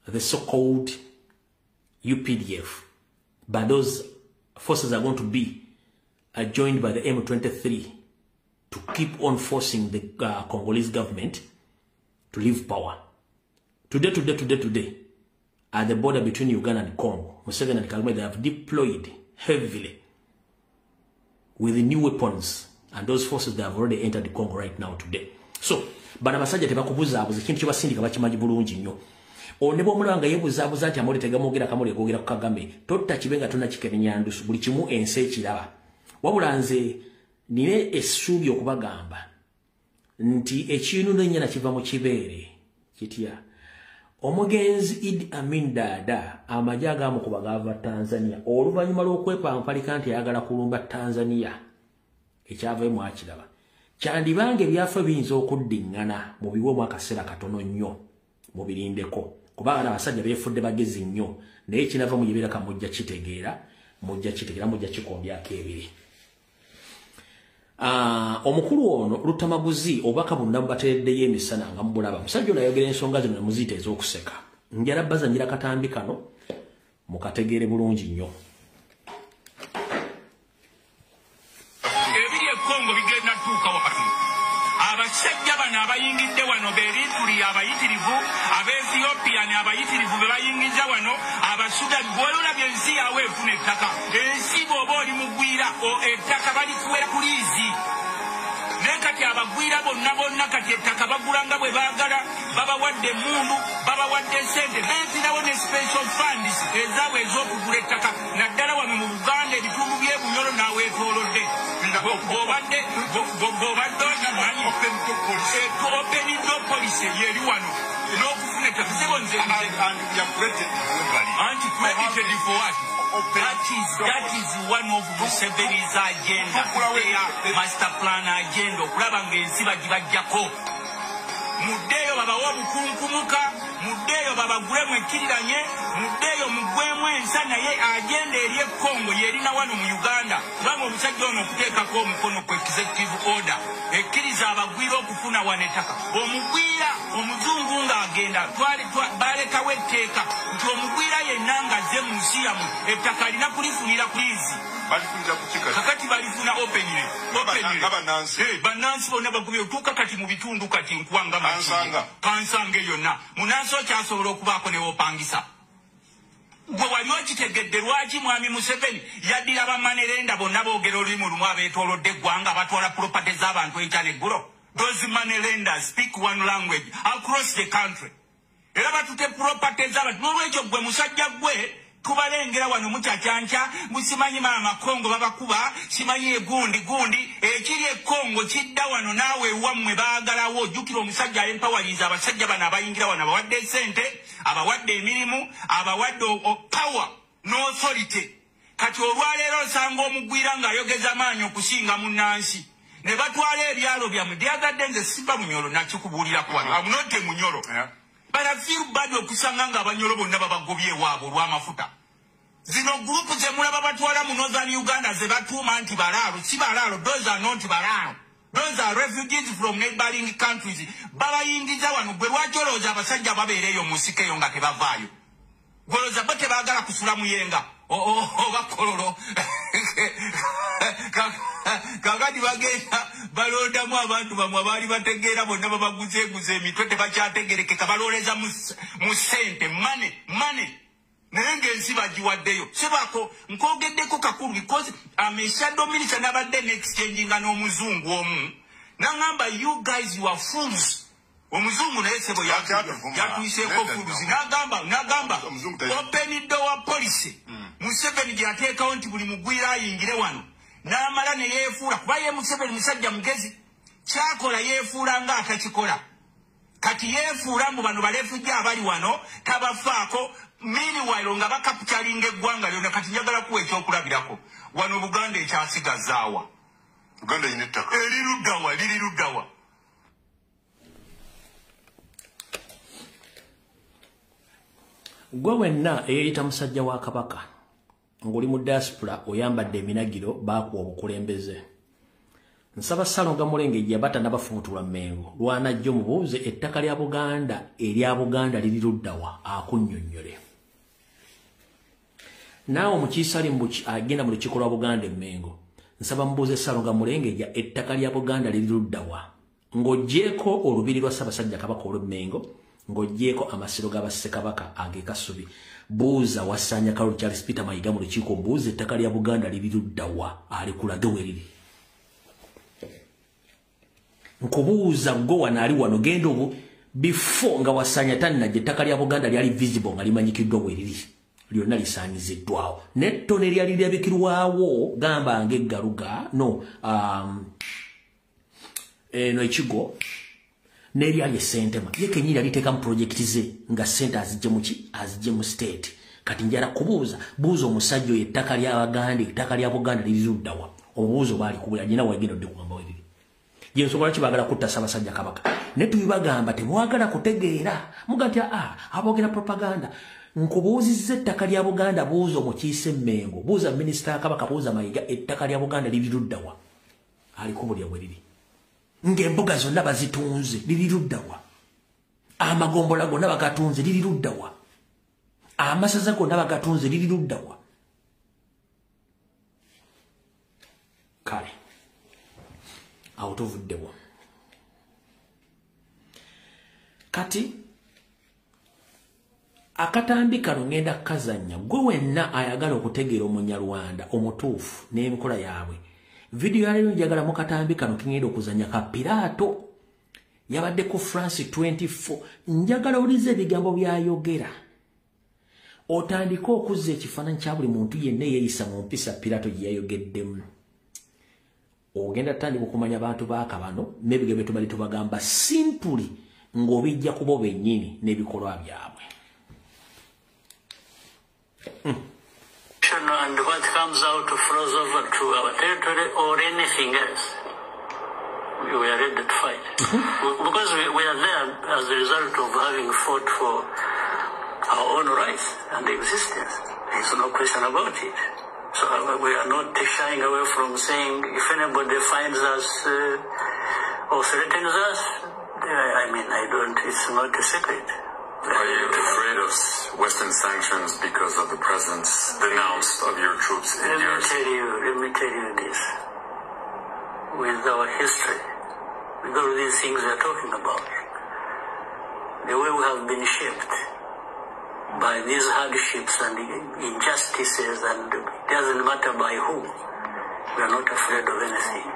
the so-called UPDF, but those forces are going to be joined by the M23 to keep on forcing the Congolese government to leave power. Today, at the border between Uganda and Congo, Museveni and Kagame, they have deployed heavily with the new weapons, and those forces, they have already entered the Congo right now today. So, bana basajja tebakubuza kintu kibasindika bakimanyi bulungi nnyo. Onebo mulanga yebuzabuza nti amole tegamogera kamole gogera ku Kagame totta kibenga tuna kikenya ndusu buli kimu ense ekiraba wabula nze nine essubi okubagamba nti ekintu n'ennyana kiva mu kibeere kitya omugenzi Idi Amin Dada amajaga mu kubagava Tanzania oluvannyuma lw'okwepampalika nti ayagala kulumba Tanzania ekyavayo mu akiraba kyandibange byafa biyinza okuddingana mu biwe mu akaseera katono nnyo mubirindeko kubanga abasajja beefudde bagezi nnyo naye kinava mu yibeera mujja kitegeera mujja kikombyako ebiri omukulu ono Lutamaguzi obaka bonna batereddeyo emisana nga mubulaba musajja ono ayogera ensonga zino muziyita ez'okuseka njala bazanyira katambi kano mukategeere bulungi nnyo ebiri ekongo bigenda tuuka wakati abasajja bano abayingidde wano beerituli abayitirivu Ethiopia ne abayitirivu be bayingiza wano abasudani bwolulabye ensi yawe efuna ettaka ensi bw'oba oli mugwira ettaka balikuwera ku liizi naye kati abagwira bonna kati ettaka bagulanga bwe baagala babawadde emmundu babawadde sente beezirawo ne special funds ezaabwe ez'okugula ettaka naddala wano mu Buganda ebitundu by'Ebunyoro naaweetoolodde bw'obadde okimanyi open door policy yeri wano n'okufuna ettaka sibonze anti credited for what? That is one of Museveni's agenda. Master plan agenda. Okulaba ng'ensi bagibajjako. Muddeeyo babawa obukunkumuka, muddeeyo babagulemu ekkiriranye, muddeeyo mugwemu ensa naye agenda eri Congo yerina wano mu Uganda. Kubanga omusajja ono okuteekako omukono ku executive order ekkiriza abagwira okufuna wano ettaka. Omugwira omuzungu ng'agenda balekawo etteeka nti omugwira yenna ng'azze mu nsi yammwe ettaka alina kulifunira ku liizi. Kakati balifuna openire bannansi bonna bagubye otuuka kati mu bitundu kati nkwanga kansanga yonna munansi okyasobola okubaako ne wopangisa gwe wali okitegedde lwaki mwami Museveni yaddira bamanerenda bonna boogera olulimi lumu abeetoolodde eggwanga abatwala property z'abantu enkya n'eggulo. Those manerenders speak one language across the country era batute property z'abantu n'olwekyo gwe musajja gwe tubalengera wano mukyakyanca musimanyi maama Kongo babakuba simanyi egundi ekiri ekongo kidda wano naawe wammwe baagalawo ojjukira omusajja ayempawaliza abasajja bano abayingira wano abawadde sente abawadde emirimu abawadde power n'authority kati olwaleero osanga omugwira ng'ayogeza maanyi okusinga munnansi ne batwala ebyalo byammwe dyagadde nze simba munyolo nakikubuuliraku wano amunote munyolo banafiiru badi okusanga ng'abanyolo bonna babagobye ewaabwe olw'amafuta. Zino gurupu ze mulaba batwala mu Northern Uganda ze batuuma nti balaalo si balaalo, those are not balaalo, those are refugees from neighboring countries. Babayingiza wano gwe lwaki olowooza abasajja babeera eyo mu nsiko eyo nga tebavaayo? Golooza bo tebaagala kusula muyenga oba kololo kakati balondamu abantu bamwe abaali bategeera bonna babaguzeeguza emitwe tebakyategerekeka balooleza mu ssente mane naye ng'ensi bagiwaddeyo sebako nkogeddeko kakulu because shadow minister n'abadde n'exchanging n'omuzungu omu n'angamba you guys you are fools omuzungu naye sebo yatuyiseeko fools n'agamba open door policy Museveni gyateekawo nti buli mugwira ayingire wano n'amala ne yeefuula kuba ye Museveni musajja mugezi kyakola yeefuula nga atakikola kati yeefuula mu bano balefujja abali wano tabafaako meanwhile nga bakapitalinga eggwanga lyonna kati njagala kuwa ekyokulabirako wano Buganda ekyasigazaawa Uganda ine ttaka liri luddawa gwe wenna eyeyita musajja wa Kabaka ng'oli mu diaspora oyambadde eminagiro baakuwa obukulembeze nsaba Ssalonga Mulengejja batanabafumutula Mmengo lwanajja omubuuze ettaka lya Buganda erya Buganda liri luddawa akunnyonnyole naawe omukiise ali agenda mu lukiiko lwa Buganda Mmengo nsaba mubuuze Ssalonga Mulengejja ettaka lya Buganda liri luddawa ng'oggyeko olubiri lwa Ssaabasajja Kabaka olw'Emmengo ng'oggyeko amasiro g'Abassekabaka ag'Ekasubi buuza Wasanya Carol Charles Peter Mayiga mu lukiiko buuza ettaka lya Buganda liri luddawa alikulage we liri nkubuuza gwe wano ali wano genda obu before nga Wasanya tannajja ettaka lya Buganda lyali visible nga limanyikiddwa we liri lyonna lisaanyiziddwawo n'ettone lyali lyabikirwawo gamba ng'eggaluga ekigo n'eryali essentema ye kenyini aliteeka mu projekiti ze nga ssente azijje mu state kati njala kubuuza buuza omusajja oyo ettaka lya Buganda liri luddawa obubuuzo baali kubula nyina wagenda odde kugamba weriri yensobola kibaagala kutta Ssaabasajja Kabaka ne tubibagamba temwagala kutegeera mugatya aboogera propaganda nkubuuzizza ettaka lya Buganda buuza omukiise Mmengo buuza minisita ya Kabaka buuza Mayiga ettaka lya Buganda liri luddawa alikubulya bwe liri ng'embuga zonna bazitunze liri luddawa amagombola gonna bagatunze liri luddawa amasaza gonna bagatunze liri luddawa kale awo tuvuddewo kati akatambi kano ngenda kukazannya gwe wenna ayagala okutegeera Omunyarwanda omutuufu n'enkola yaabwe video yaleero njagala mu katambi kano kingenda okuzannya ka Piraato yabadde ku France 24 njagala olize ebigambo byayogera otandika okuzza ekifaananyi kya buli muntu yenna yeeyisa mu mpisa Piraato gye yayogeddemu ogenda tandika okumanya abantu baakabano n'ebigambo tubali tubagamba simpuli ng'obijja kubo bennyini n'ebikolwa byabwe and what comes out flows over to our territory or anything else, we are ready to fight. Because we are there as a result of having fought for our own rights and existence. There's no question about it. So we are not shying away from saying if anybody finds us or threatens us, it's not a secret. Are you afraid of Western sanctions because of the presence denounced of your troops in yours? Let me tell you this. With our history, with all these things we are talking about, the way we have been shaped by these hardships and injustices, and it doesn't matter by who, we are not afraid of anything.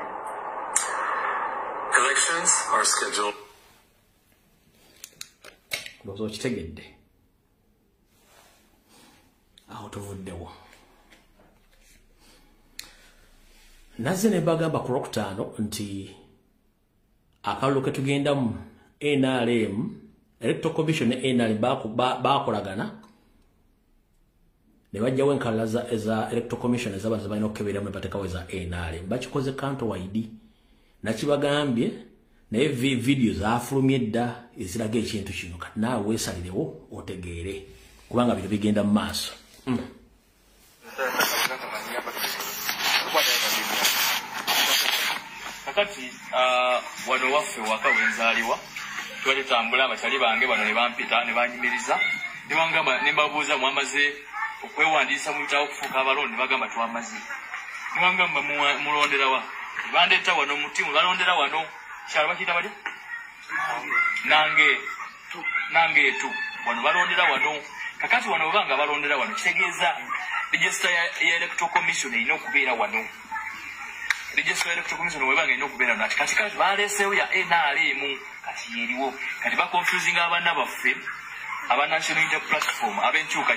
Elections are scheduled. Lozo kitegedde awo tuvuddewo nazze ne bagamba ku Lwokutaano nti akalulu ke tugendamu NRM Electoral Commission ne NRM baakolagana ne bajjawo enkalala eza Electoral Commission ez'abantu balina okukebeeramu ne bateekawo eza NRM bakikoze counter-wide nakibagambye naye video zaafulumye edda eziraga ekintu kino kati naawe weesalirewo otegeere kubanga bino bigenda mu maaso kakati wano waffe waka wenzaliwa twali tambula abakyali bange bano ne bampita ne banyimiriza ne bangamba ne mbabuuza mwamaze okwewandiisa mu bitabo okufuuka abalonde bagamba twamaze ne bangamba mulonderawa bandeta wano mutimu balondera wano kyalwa kita bali nange tu wano balondera wano kakati wano banga balondera wano kitegeeza register ya electoral commission ino kubeera wano register ya electoral commission webanga ino kubeera wano kati baleseewo ya NRM kati yeriwo kati ba confusing abana baffe aba national inter platform abenchuka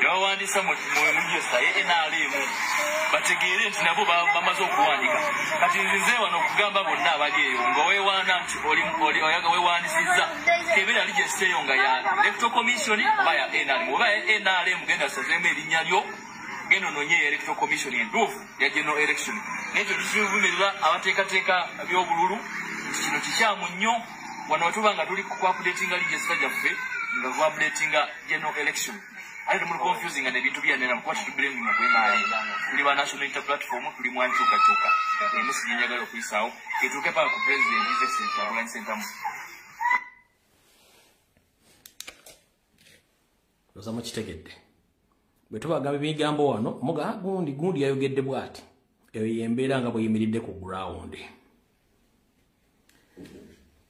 yawandisa mu register ya NRM bategeere nti nabo bamaze okuwandika kati nze wano okugamba bonna abageeyo nga weewaana nti oli oyaga weewandisiza kebera register yo nga ya electoral commission oba ya NRM oba ya NRM genda sazeemu erinnya lyo genda ononye electoral commission entuufu ya general election nekyo tukivumirira abateekateeka by'obululu kino kikyamu nnyo wano wetuba nga tuli kuapdatinga register gyaffe nga kuapdatinga general election ate muli confusing and ebintu byanera mukuba titubulemu nga kwenaali tuli ba national inter platform tuli mwankyukakyuka emesigi njagala okuyisaawo etuuke paka ku president online center mu loza mukitegedde bwe tubagamba ebigambo wano muga gundi yayogedde bw'ati eyo yembeera nga bweyimiridde ku ground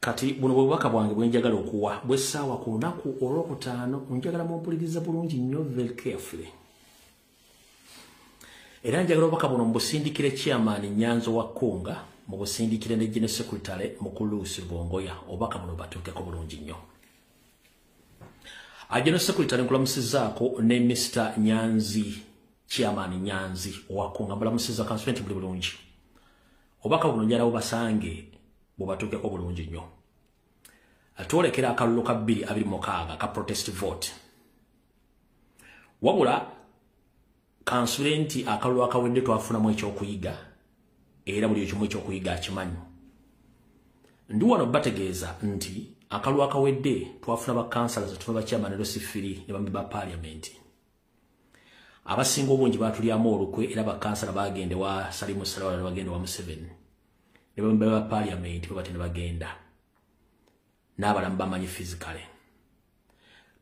kati buno bwebubaka bwange bwenjagala okuwa bw'essaawa ku lunaku olwokutaano njagala mumpuliriza bulungi nnyo very carefully era njagala obubaka buno mubusindikire chairman Nyanzo wa Konga mubusindikire ne General Secretary Mukulusi Bongoya obubaka buno batuukeko bulungi nnyo General Secretary nkulamusizaako ne Mr. Nyanzi chairman Nyanzi wa Konga mbulamusiza constituent buli bulungi obubaka buno njagala bubasange bubatuukeko bulungi nnyo atwolekera akalulu ka 226 ka protest vote wabula consulenti akalulu akawedde twafunamu ekyokuyiga era buli ekimu ekyokuyiga akimanyi ndi wano bategeeza nti akalulu akawedde twafuna ba councillors tufuna ba chairman Rosifiri ne bambi ba parliament abasinga obungi batulyamu olukwe era ba councillor bagende wa Salimu Salawala ne bagende wa Museveni ne bambi ba parliament babatene bagenda n'abalamu bamanyi physically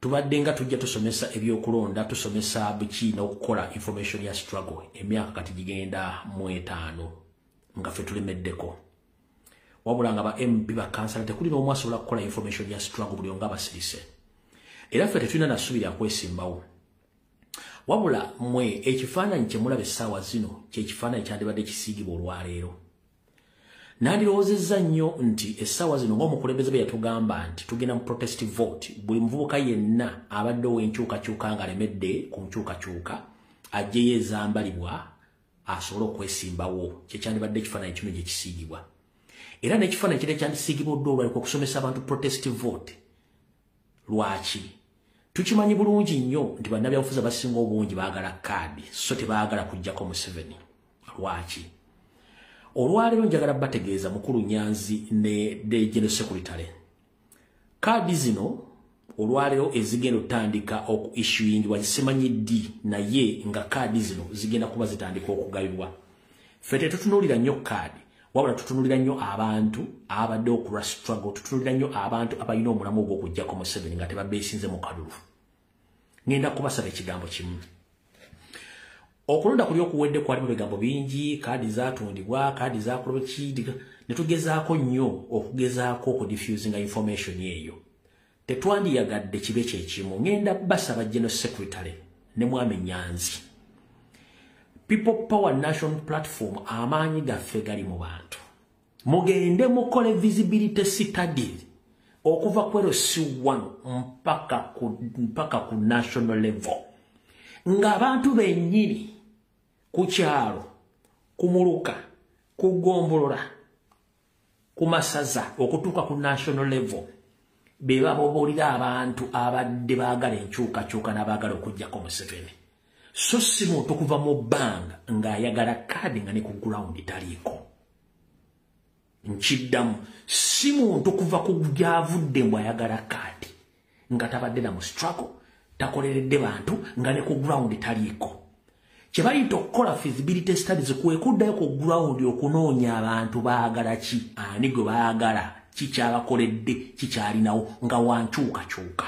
tubadde nga tujja tusomesa ebyokulonda tusomesa buki n'okukola information ya struggle emyaka kati gigenda mu 5 nga ffe tulemeddeko wabula nga ba MP ba council tekuli n'omu asobola kukola information ya struggle buli nga basirise era ffe tetulina nasubira kwesimbawo wabula mwe ekifaananyi kye mulaba essaawa zino kye kifaananyi kyandibadde kisiigibwa olwaleero nandiroozezza nnyo nti essaawa zino ng'omukulembeze bwe yatugamba nti tugenda mu protest vote buli muvubuka yenna abadde ow'enkyukakyuka ng'alemedde ku nkyukakyuka ajjeyo ezambalibwa asobole okwesimbawo kyekyandibadde ekifaananyi kino gye kisiigibwa era n'ekifaananyi kiri ekyandisiigibwa odde olwaliko okusomesa abantu protest vote lwaki tukimanyi bulungi nnyo nti bannabyabufuzi abasinga obungi baagala kaadi so tebaagala kujjako Museveni lwaki olwaleero njagala bategeeza mukulu Nyanzi ne General Secretary kaadi zino olwaleero ezigenda otandika okuissuingibwa zisemanyi ddi naye nga kaadi zino zigenda kuba zitandika okugabibwa ffe tetutunuulira nnyo kaadi wabula tutunuulira nnyo abantu abadde okulwa struggle tutunuulira nnyo abantu abalina omulamu ogw'okujjako Museveni nga tebabeesinze mu kalulu ngenda kubasaba ekigambo kimu okulonda kuli okuwedde kwalimu bigambo bingi kaadi zatundibwa kaadi zakolebwa ki ne tugezaako nnyo okugezaako okudiffusinga information eyo tetwandiyagadde kibe kyekimu ngenda basaba General Secretary ne Mwami Nyanzi People Power National Platform amaanyi gaffe gali mu bantu mugende mukole visibility study okuva ku C1 mpaka ku national level ng'abantu bennyini ku kyalo kumuluka kugombolola ku masaza okutuuka ku national level be babobolira abantu abadde baagala enkyukakyuka n'abaagala okujjako Museveni so si muntu kuva mu bbanga ng'ayagala kaadi nga ne ku ground taliiko nkiddamu si muntu kuva ku gyavudde mbw ayagala kaadi nga tabadde na mu struggle takoleredde bantu nga ne ku ground taliiko kye bayita okukola feasibility studies kwe kuddayo ku ground okunoonya abantu baagala ki ani gwe baagala kikyabakoledde kikyalinawo nga wankyukakyuka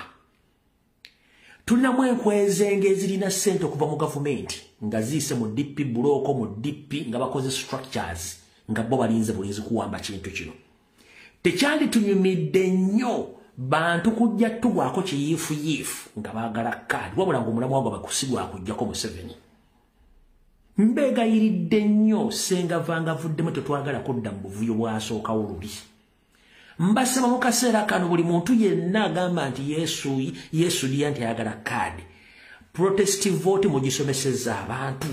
tulinamu enkwezenge ezirina ssente okuva mu gavumenti nga ziise mu DP buloko mu DP nga bakoze structures nga bo balinze bulinzi kuwamba kintu kino tekyali tunyumidde nnyo bantu kujja tugwako kiyiifu nga baagala kaadi wabula ng'omulamu wago bakusigwa kujjako Museveni mbeegayiridde nnyo senga vanga vuddemu tetwagala kudda mu buvuyo bwasookawo luli mbasaba mu kaseera kano buli muntu yenna agamba nti yesu lya nti ayagala kaadi protest vote mugisomesezza abantu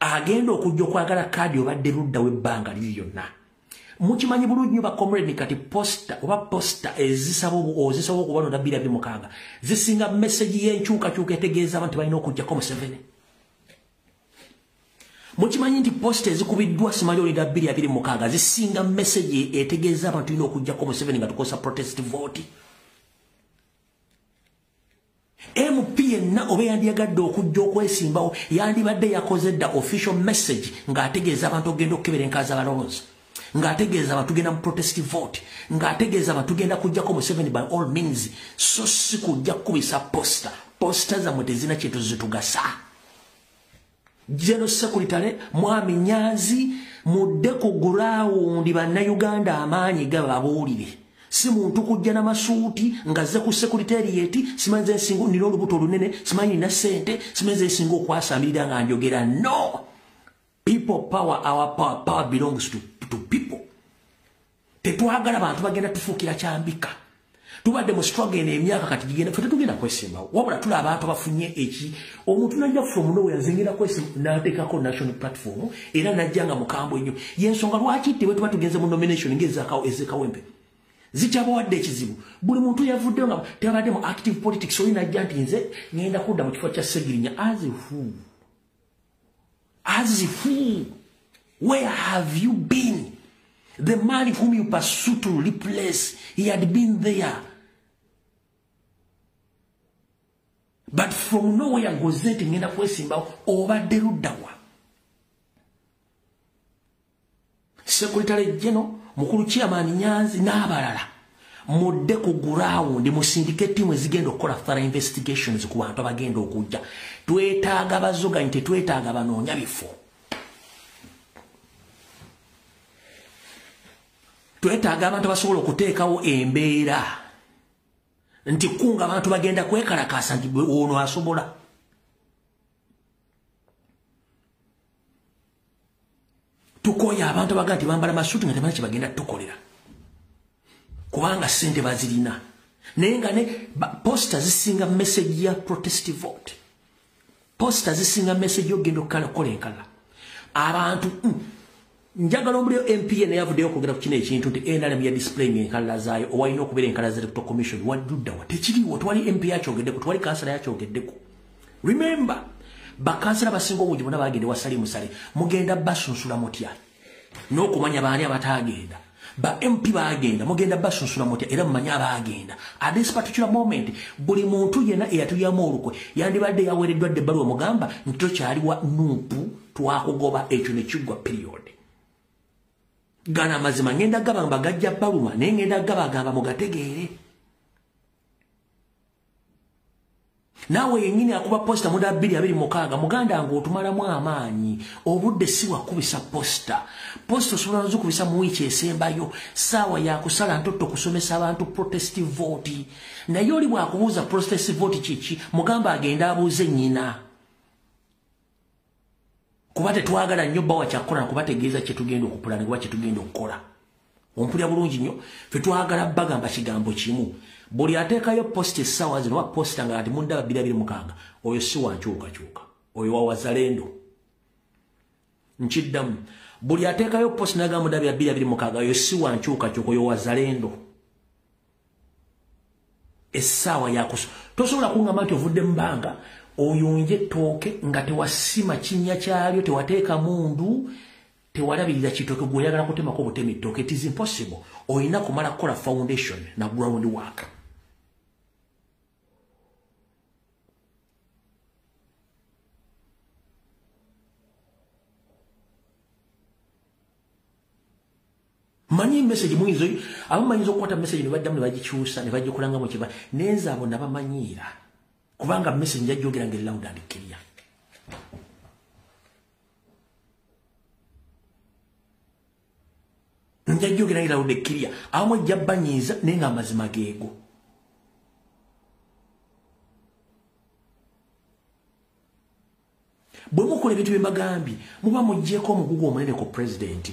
agenda okujja okwagala kaadi obadde ludda w'ebbanga liri lyonna mukimanyi bulungi nnyo bakomredi kati posta ezisaba okubanona 26 zisinga meseji y'enkyukakyuka etegeeza abantu balina okujjako Museveni mukimanyi nti posta ezikubiddwa simaliyoni 26 zisinga meseji etegeeza abantu balina okujjako Museveni nga tukosa protest vote MP yenna oba yandiyagadde okujja okwesimbawo yandibadde yakoze dda official message ng'ategeeza abantu okugenda okukebera enkazi abalonzi ng'ategeeza abantu tugenda mu protest vote ng'ategeeza abantu tugenda kujjako Museveni by all means so si kujja kukubisa posta zammwe tezina kintu zitugasa General Secretary Mwami Nyanzi mudde ku gurawundi bannayuganda amaanyi gababuulire si muntu kujja n'amasuuti ng'azze ku secretariat simanyi nsingo nina olubuto olunene simanyi nina ssente simanyi nsingo okwasamirira nga njogera no people power our power belongs to people tetwagala bantu bagenda tufuukira kyambika tubadde mu struggle n'emyaka kati gigenda ffe tetugenda kwesimbawo wabula tula abantu abafunye eki omuntu najja from nowhere azengera kwesimba n'ateekako national platform era najja nga mukambwe nnyo yensonga lwaki tebwe tuba tugenze mu nomination ng'ezekawempe zikyabawadde ekizibu buli muntu yavuddeyo nga tebabadde mu active politics oli najja nti nze ngenda kudda mu kifo kya Segirinya as who where have you been the man whom you pursue to replace he had been there but from nowhere gozeti ngenda kwesimbawo obadde luddawa Secretary General mukulu chairman Nyanzi n'abalala mudde ku gurawundi mu syndicate mwe zigenda okukola thorough investigations ku bantu abagenda okujja twetaaga bazoga nti twetaaga banoonya bifo twetaaga abantu basobola okuteekawo embeera nti kunga abantu bagenda kwekalakaasa nti ono asobola tukoya abantu abaga nti bambala masuuti nga temanyi kye bagenda tukolera kubanga ssente bazirina naye nga ne posta zisinga message ya protest vote posta zisinga message yogenda okukola enkala abantu njagala omulio MP nayavuddeyo okwogera ku kino ekintu nti NRM ya displaying enkala zaayo owalina okubeera enkala za electoral commission waduddawa tekiriwo tewali MP yakyogeddeko tewali kansala yakyogeddeko remember bakansala basinga obungi bonna bagende wasali musale mugenda basunsula mutya n'okumanya baani abatagenda ba MP bagenda mugenda basunsula mutya era mumanye abagenda at this particular moment buli muntu yena eyatulyamu olukwe yandibadde yaweereddwa dde ebbaluwa mugamba nti tokyaliwa nuupu twakugoba ekyo ne kiggwa period gana amazima ngenda gabamba gajja bbaluwa naye ngenda gabagamba mugategeere nawe yennyini akuba posta muda 226 muganda ng'otumalamu amaanyi obudde si wakubisa posta osobola nzikubisa mu wiiki esembayo saawa yakusala ntotto kusomesa abantu protest vote naye oli bwakubuuza protest vote kiki mugamba agenda abuuze nnyina kuba tetwagala nnyo bawa kyakukola nakubategeeza kyetugenda okupulana kuba kyetugenda okukola ompulya bulungi nnyo ffe twagala bagamba kigambo kimu buli ateekayo posta essaawa zino oba posta nga ati munda 226 oyo si wankyukakyuka oyo wa wazalendo nkiddamu buli ateekayo posta naga munda 226 oyo si wankyukakyuka oyo wazalendo essaawa yakuso tosobola kuŋŋamba nti ovudde mu bbanga oyonje ettooke nga tewasima kinnya kyalyo tewateeka mundu tewalabirira kitooke gw'oyagala kutemako obutema ettooke it is impossible oyina kumala kukola foundation na ground work manyi message muyinzo abamanyiza okukwata message ne baddamu ne bagikyusa ne bagikulanga mu kiba nenza abo nabamanyiira kubanga message njajjogera ngeri loud and clear njajogera ira udekiria amwe jabbanyiza nenga amazima geego bwe mukola ebintu bye mbagambye muba muggyeko omugugu omunene ku president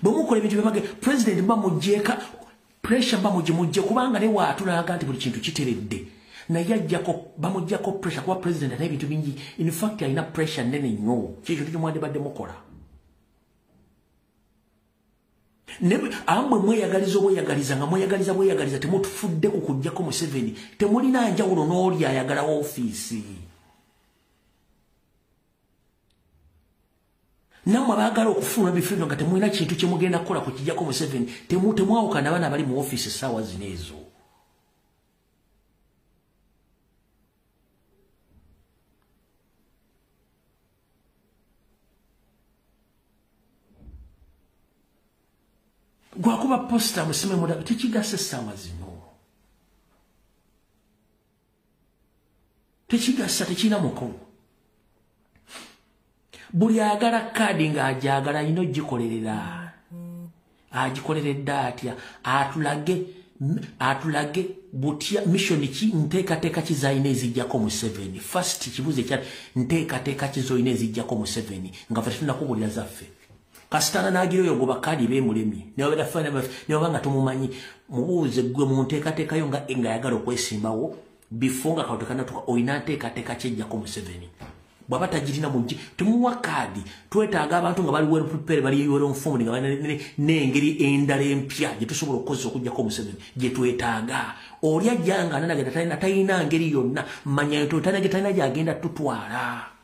bwe mukola ebintu bye mbagambye president muba muggyeka pressure mba mugye kubanga ne waatulaga nti buli kintu kiteredde naye ajjako bamuggyako pressure kuba president alina ebintu bingi in fact alina pressure nnene nnyo kyekintu kyemwandibadde mukola ambwe mweyagaliza obweyagaliza nga mweyagaliza bweyagaliza temutufudde ku kuggyako Museveni temulina njawulo n'oli ayagala ofiisi namwe abaagala okufuna bifindo nga temulina kintu kye mugenda kukola ku kijjako Museveni temwawukana abaana bali mu ofiisi essaawa zino ezo gwakuba posta musime muda tekigasa essaawa zino tekigasa tekirina mukulu buli agala kaadi ng'ajagala ino ogikolerera agikoleredde atya atulage butya mission ki nteekateeka kizayina ezijjako Museveni first kibuze kya nteekateeka kizoyina ezijjako Museveni nga ffe tunakubulira zaffe kasitana n'agirayo goba kaadi beemulemye neoba nga tumumanyi mubuuze gwe mu nteekateekayo nga yagala okwesimbawo before nga kaotekanatuka oyina nteekateeka kyejjako Museveni bwaba tagirina mujje tumuwa kaadi twetaaga abantu nga bali well prepare bali yoro nfumu nga n'engeri endala empya gye tusobola okukozesa okujjako Museveni gye twetaaga oli ajjanga nanagenda talina ngeri yonna manya talina gyagenda tutwala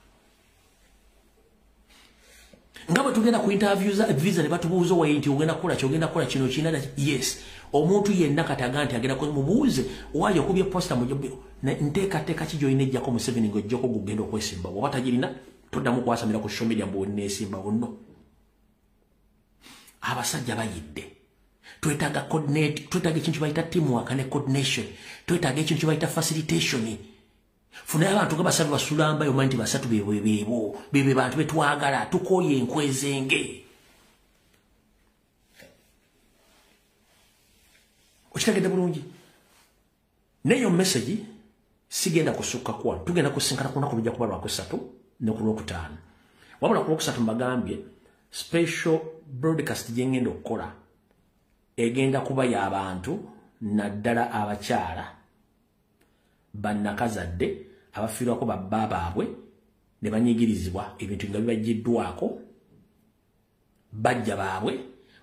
nga bwe tugenda ku interviews visa ne batubuuza wayi nti ogenda kukola kyogenda kukola kino kinana yes omuntu yenna kataga nti agenda kumubuuze waayo okubye posta mujobbe nteekateeka kijoyina ejjako Museveni ng'ojjako gugenda okwesimba oba tagirina toddamu kwasamira ku social media mbu neesimba wonno abasajja bayidde twetaaga coordinate twetaaga ekintu bayita teamwork ne coordination twetaaga ekintu bayita facilitation funa abantu nga basatu basulamba yo manti basatu bebe bantu betwagala tukoye enkwezenge okitegedde bulungi neyo message sigenda kusukka kwa tugenda kusinkana kuna kulujja kuba lwakusatu ne ku lwokutaano wabula ku lwokusatu mbagambye special broadcast gyengenda okukola egenda kuba y'abantu naddala abakyala bannakazadde abafiirwako babba baabwe ne banyigirizibwa ebintu nga bibajjiddwako bajja baabwe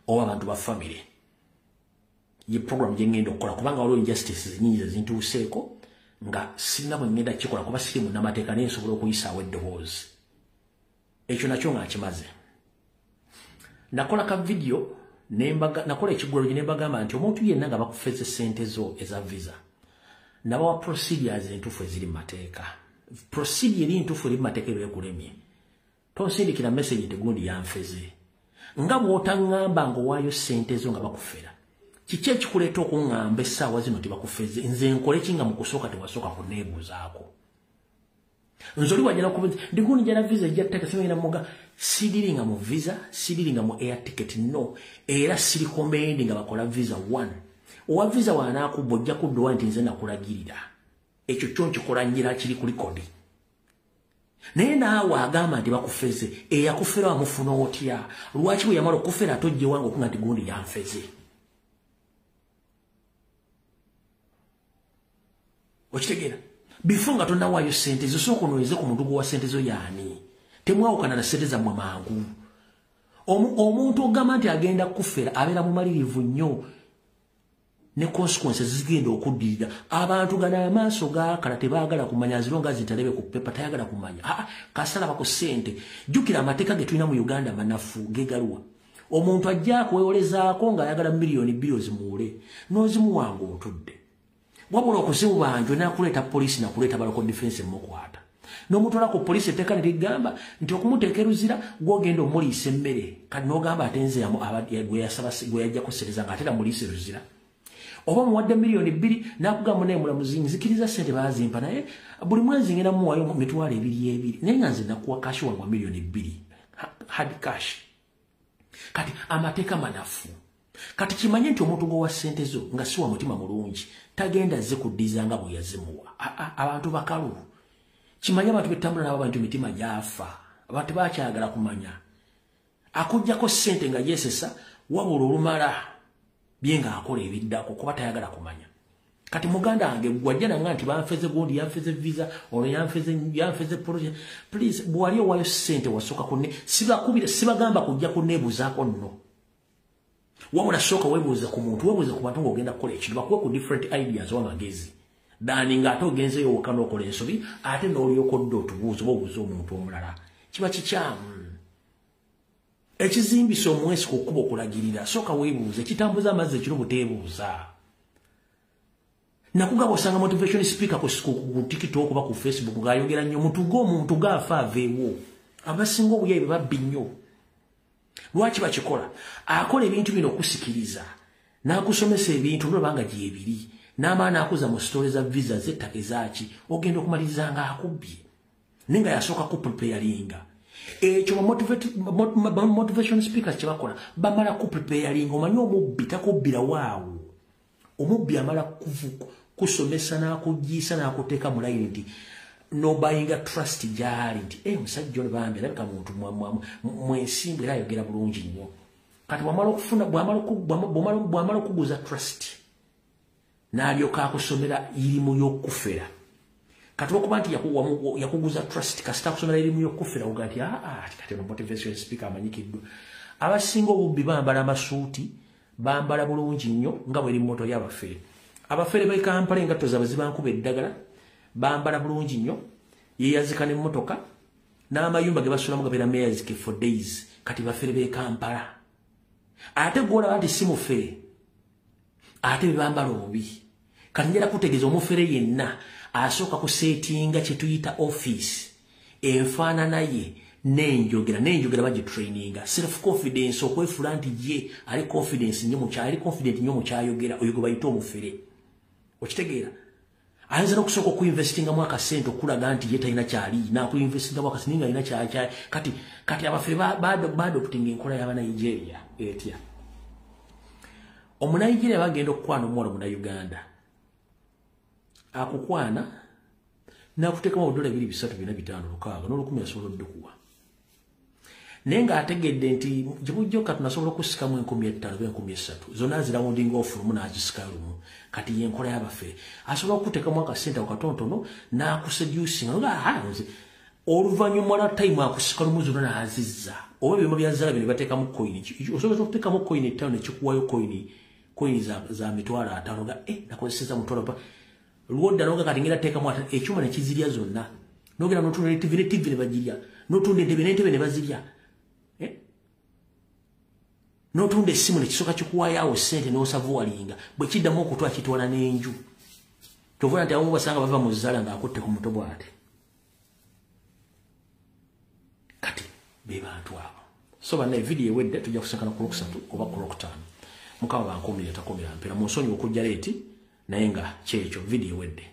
oba abantu ba famire ye program gyengenda okukola kubanga waliwo injustices nyingi zezintuuseeko nga sirina bwe ngenda kikola kuba siri munnamateeka naye nsobola okuyisaawo eddoboozi ekyo nakyo nga nkimaze nakola ka video nakola ekigwolo gye ne mbagamba nti omuntu yenna nga bakufeze ssente zo eza visa nabawa procedures entuufu eziri mu mateeka procedure eri ntuufu eri mu mateeka ebekulemye tonsindikira message nti gundi yanfeze nga bw'otaŋŋamba ng'owaayo ssente zo nga bakufera kiki ekikuleeta okuŋŋamba essaawa zino tebakufeze nze nkole ki nga mu kusooka tewasooka kuneebuuzaako nze oli wajala kuba ndi gundi jala visa ejjatteeka simanyina muga sidiri nga mu visa sidiri nga mu air ticket no era siri kombendi nga bakola visa 1 owa visa wanaakubba ojja kuddowa nti nze nakulagirira ekyo kyo nkikola njira kiri ku likodi naye naawe agamba nti bakufeze eyakufera wamufuna otya lwaki bwe yamala okufera ate ojjewanga okunga nti gundi yanfeze okitegeera bifo nga tonnawaayo ssente zisooka onoyeze ku muntu gwewa ssente zo yaani temwawukana na ssente zammwe mangu omuntu ogamba nti agenda kufera abeera mumalirivu nnyo ne consequences zigenda okuddirira abantu gana amaaso gaakala tebaagala kumanya zilonga zitalebe ku pepa tayagala kumanya kasala bako ssente jjukira amateeka ge tulina mu Uganda manafu gegaluwa omuntu ajja kwewolezaako ng'ayagala miliyoni bbiri ozimuwule n'ozimuwanga otudde wabula okuzimubanjwe nakuleeta polisi nakuleeta baloko defense mukwata n'omutwala ku polisi etteeka ne ligamba nti okumuteeka eruzira gw'ogenda omuliisa emmere kati n'ogamba ate nze gwe yajjako ssereza ng'ate namuliisa eruzira oba muwadde miliyoni 2 nakugamba naye mulamuzi nzikiriza ssente baazimpa naye buli mwezi ngenda muwaayo mitwalo 2 naye nga nze nakuwa kashi wangwa miliyoni 2 hard cash kati amateeka manafu kati kimanye nti omuntu gwe wa ssente zo nga si wa mutima mulungi tagenda ze kuddiza nga bwe yazimuwa abantu bakalu kimanye abantu betambula nabo abantu mitima gyafa abantu bakyagala kumanya akujjako ssente nga yesesa wabula olumala byenga akola ebiddako kuba tayagala kumanya kati muganda wange gwajja nanga nti banfeze gundi yanfeze visa olwo yanfeze project please bwali owayo ssente wasooka kunne sibagamba kujja kunneebuuzaako nno wabula sooka weebuuza ku muntu weebuuza ku bantu ng'ogenda kukola ekintu bakuwe ku different ideas w'amagezi dani ng'ate ogenzeyo wokka n'okola ensobi ate n'olyoka odda otubuuza oba obuuza omuntu omulala kiba kikyamu ekizimbisa omwesi ku kkuba okulagirira sooka weebuuza ekitambuza amazzi ekiro buteebuuza nakugaba osanga motivation speaker ku TikTok oba ku Facebook ng'ayogera nnyo omuntu gaafa aveewo abasinga obuyayi bwe babbi nnyo lwaki bakikola akola ebintu bino okusikiriza n'akusomesa ebintu nolabanga gyebiri n'amaana akuza mu sitole za visa z'ettaka ezaki ogenda okumaliriza nga akubbye naye nga yasooka ku preparinga ekyo motivation speakers kye bakola bamala ku preparinga omanye omubbi takubbira waawo omubbi amala kusomesa n'akugyiisa n'akuteeka mu layini nti nobayinga trust gyali nti musajja ono bambi alabika muntu mwensimbu era ayogera bulungi nnyo kati bw'amala okuguza trust n'alyoka akusomera irimu y'okufera kati okuba nti yakuguza trust kasita akusomera irimu y'okufera oga nti kati ono motivation speaker amanyikiddwa abasinga obubbi bambala amasuuti bambala bulungi nnyo nga bweri moto y'abafere abafere b'e Kampala engatto zaabwe zibankuba eddagala bambala bulungi nnyo yeyazika n'emmotoka n'amayumba ge basulamu gabeera meyazike for days kati bafere b'e Kampala ate gwolaba nti si mufere ate bebambala obubi kati njala kutegeeza omufere yenna asooka kuseetinga kye tuyita office enfaanana ye n'enjogera bagitraininga self confidence okwefula nti ye ali confident nnyo mu kyayogera oyo gwe bayita omufere okitegeera ayinza n'okusooka okuinvestingamu akasente okulaga nti ye talina kyali n'akuinvestingamu akasente nga alina kyali kati abafere baadoptinga enkola y'abanigeria etya omunigeria bagenda okukwana omuwala omunauganda akukwana n'akuteekamu obudola 2,3,4,5 n'olukumi asobola oddukuwa naye ng'ategedde nti gibujjo kati nasobola okusikamu 5,500 oba 3,000 zonna zirawundinga ofu lumu n'agisika lumu kati yenkola y'abafere asobola okuteekamu akasente ako katonotono n'akusedusinga oluvannyuma lwa time akusika lumu zonna n'azizza oba ebyuma byazaala bino bateekamu koyini osobola okuteekamu koyini 5 nekikuwayo koyini za mitwalo 5 nga nakozeseza mutwalo pa lwodda noga kati ngenda teekamu ekyuma nekizirya zonna nogera notunda TV ne bagirya notunda entebe ne bazirya notunda essimu nekisooka kikuwaayo ssente n'osavuwalinga bwe kiddamu okutwala kitwala n'enju tovuna nti abamu basanga bava mu zzaala ng'akutte ku muto bw'ate kati be bantu abo so banna evidiyo ewedde tujja kusinkana ku Lwokusatu oba ku Lwokutaano mukama bankuumire takuumira mpera mu nsonyi okujja leeti naye nga kyekyo vidiyo ewedde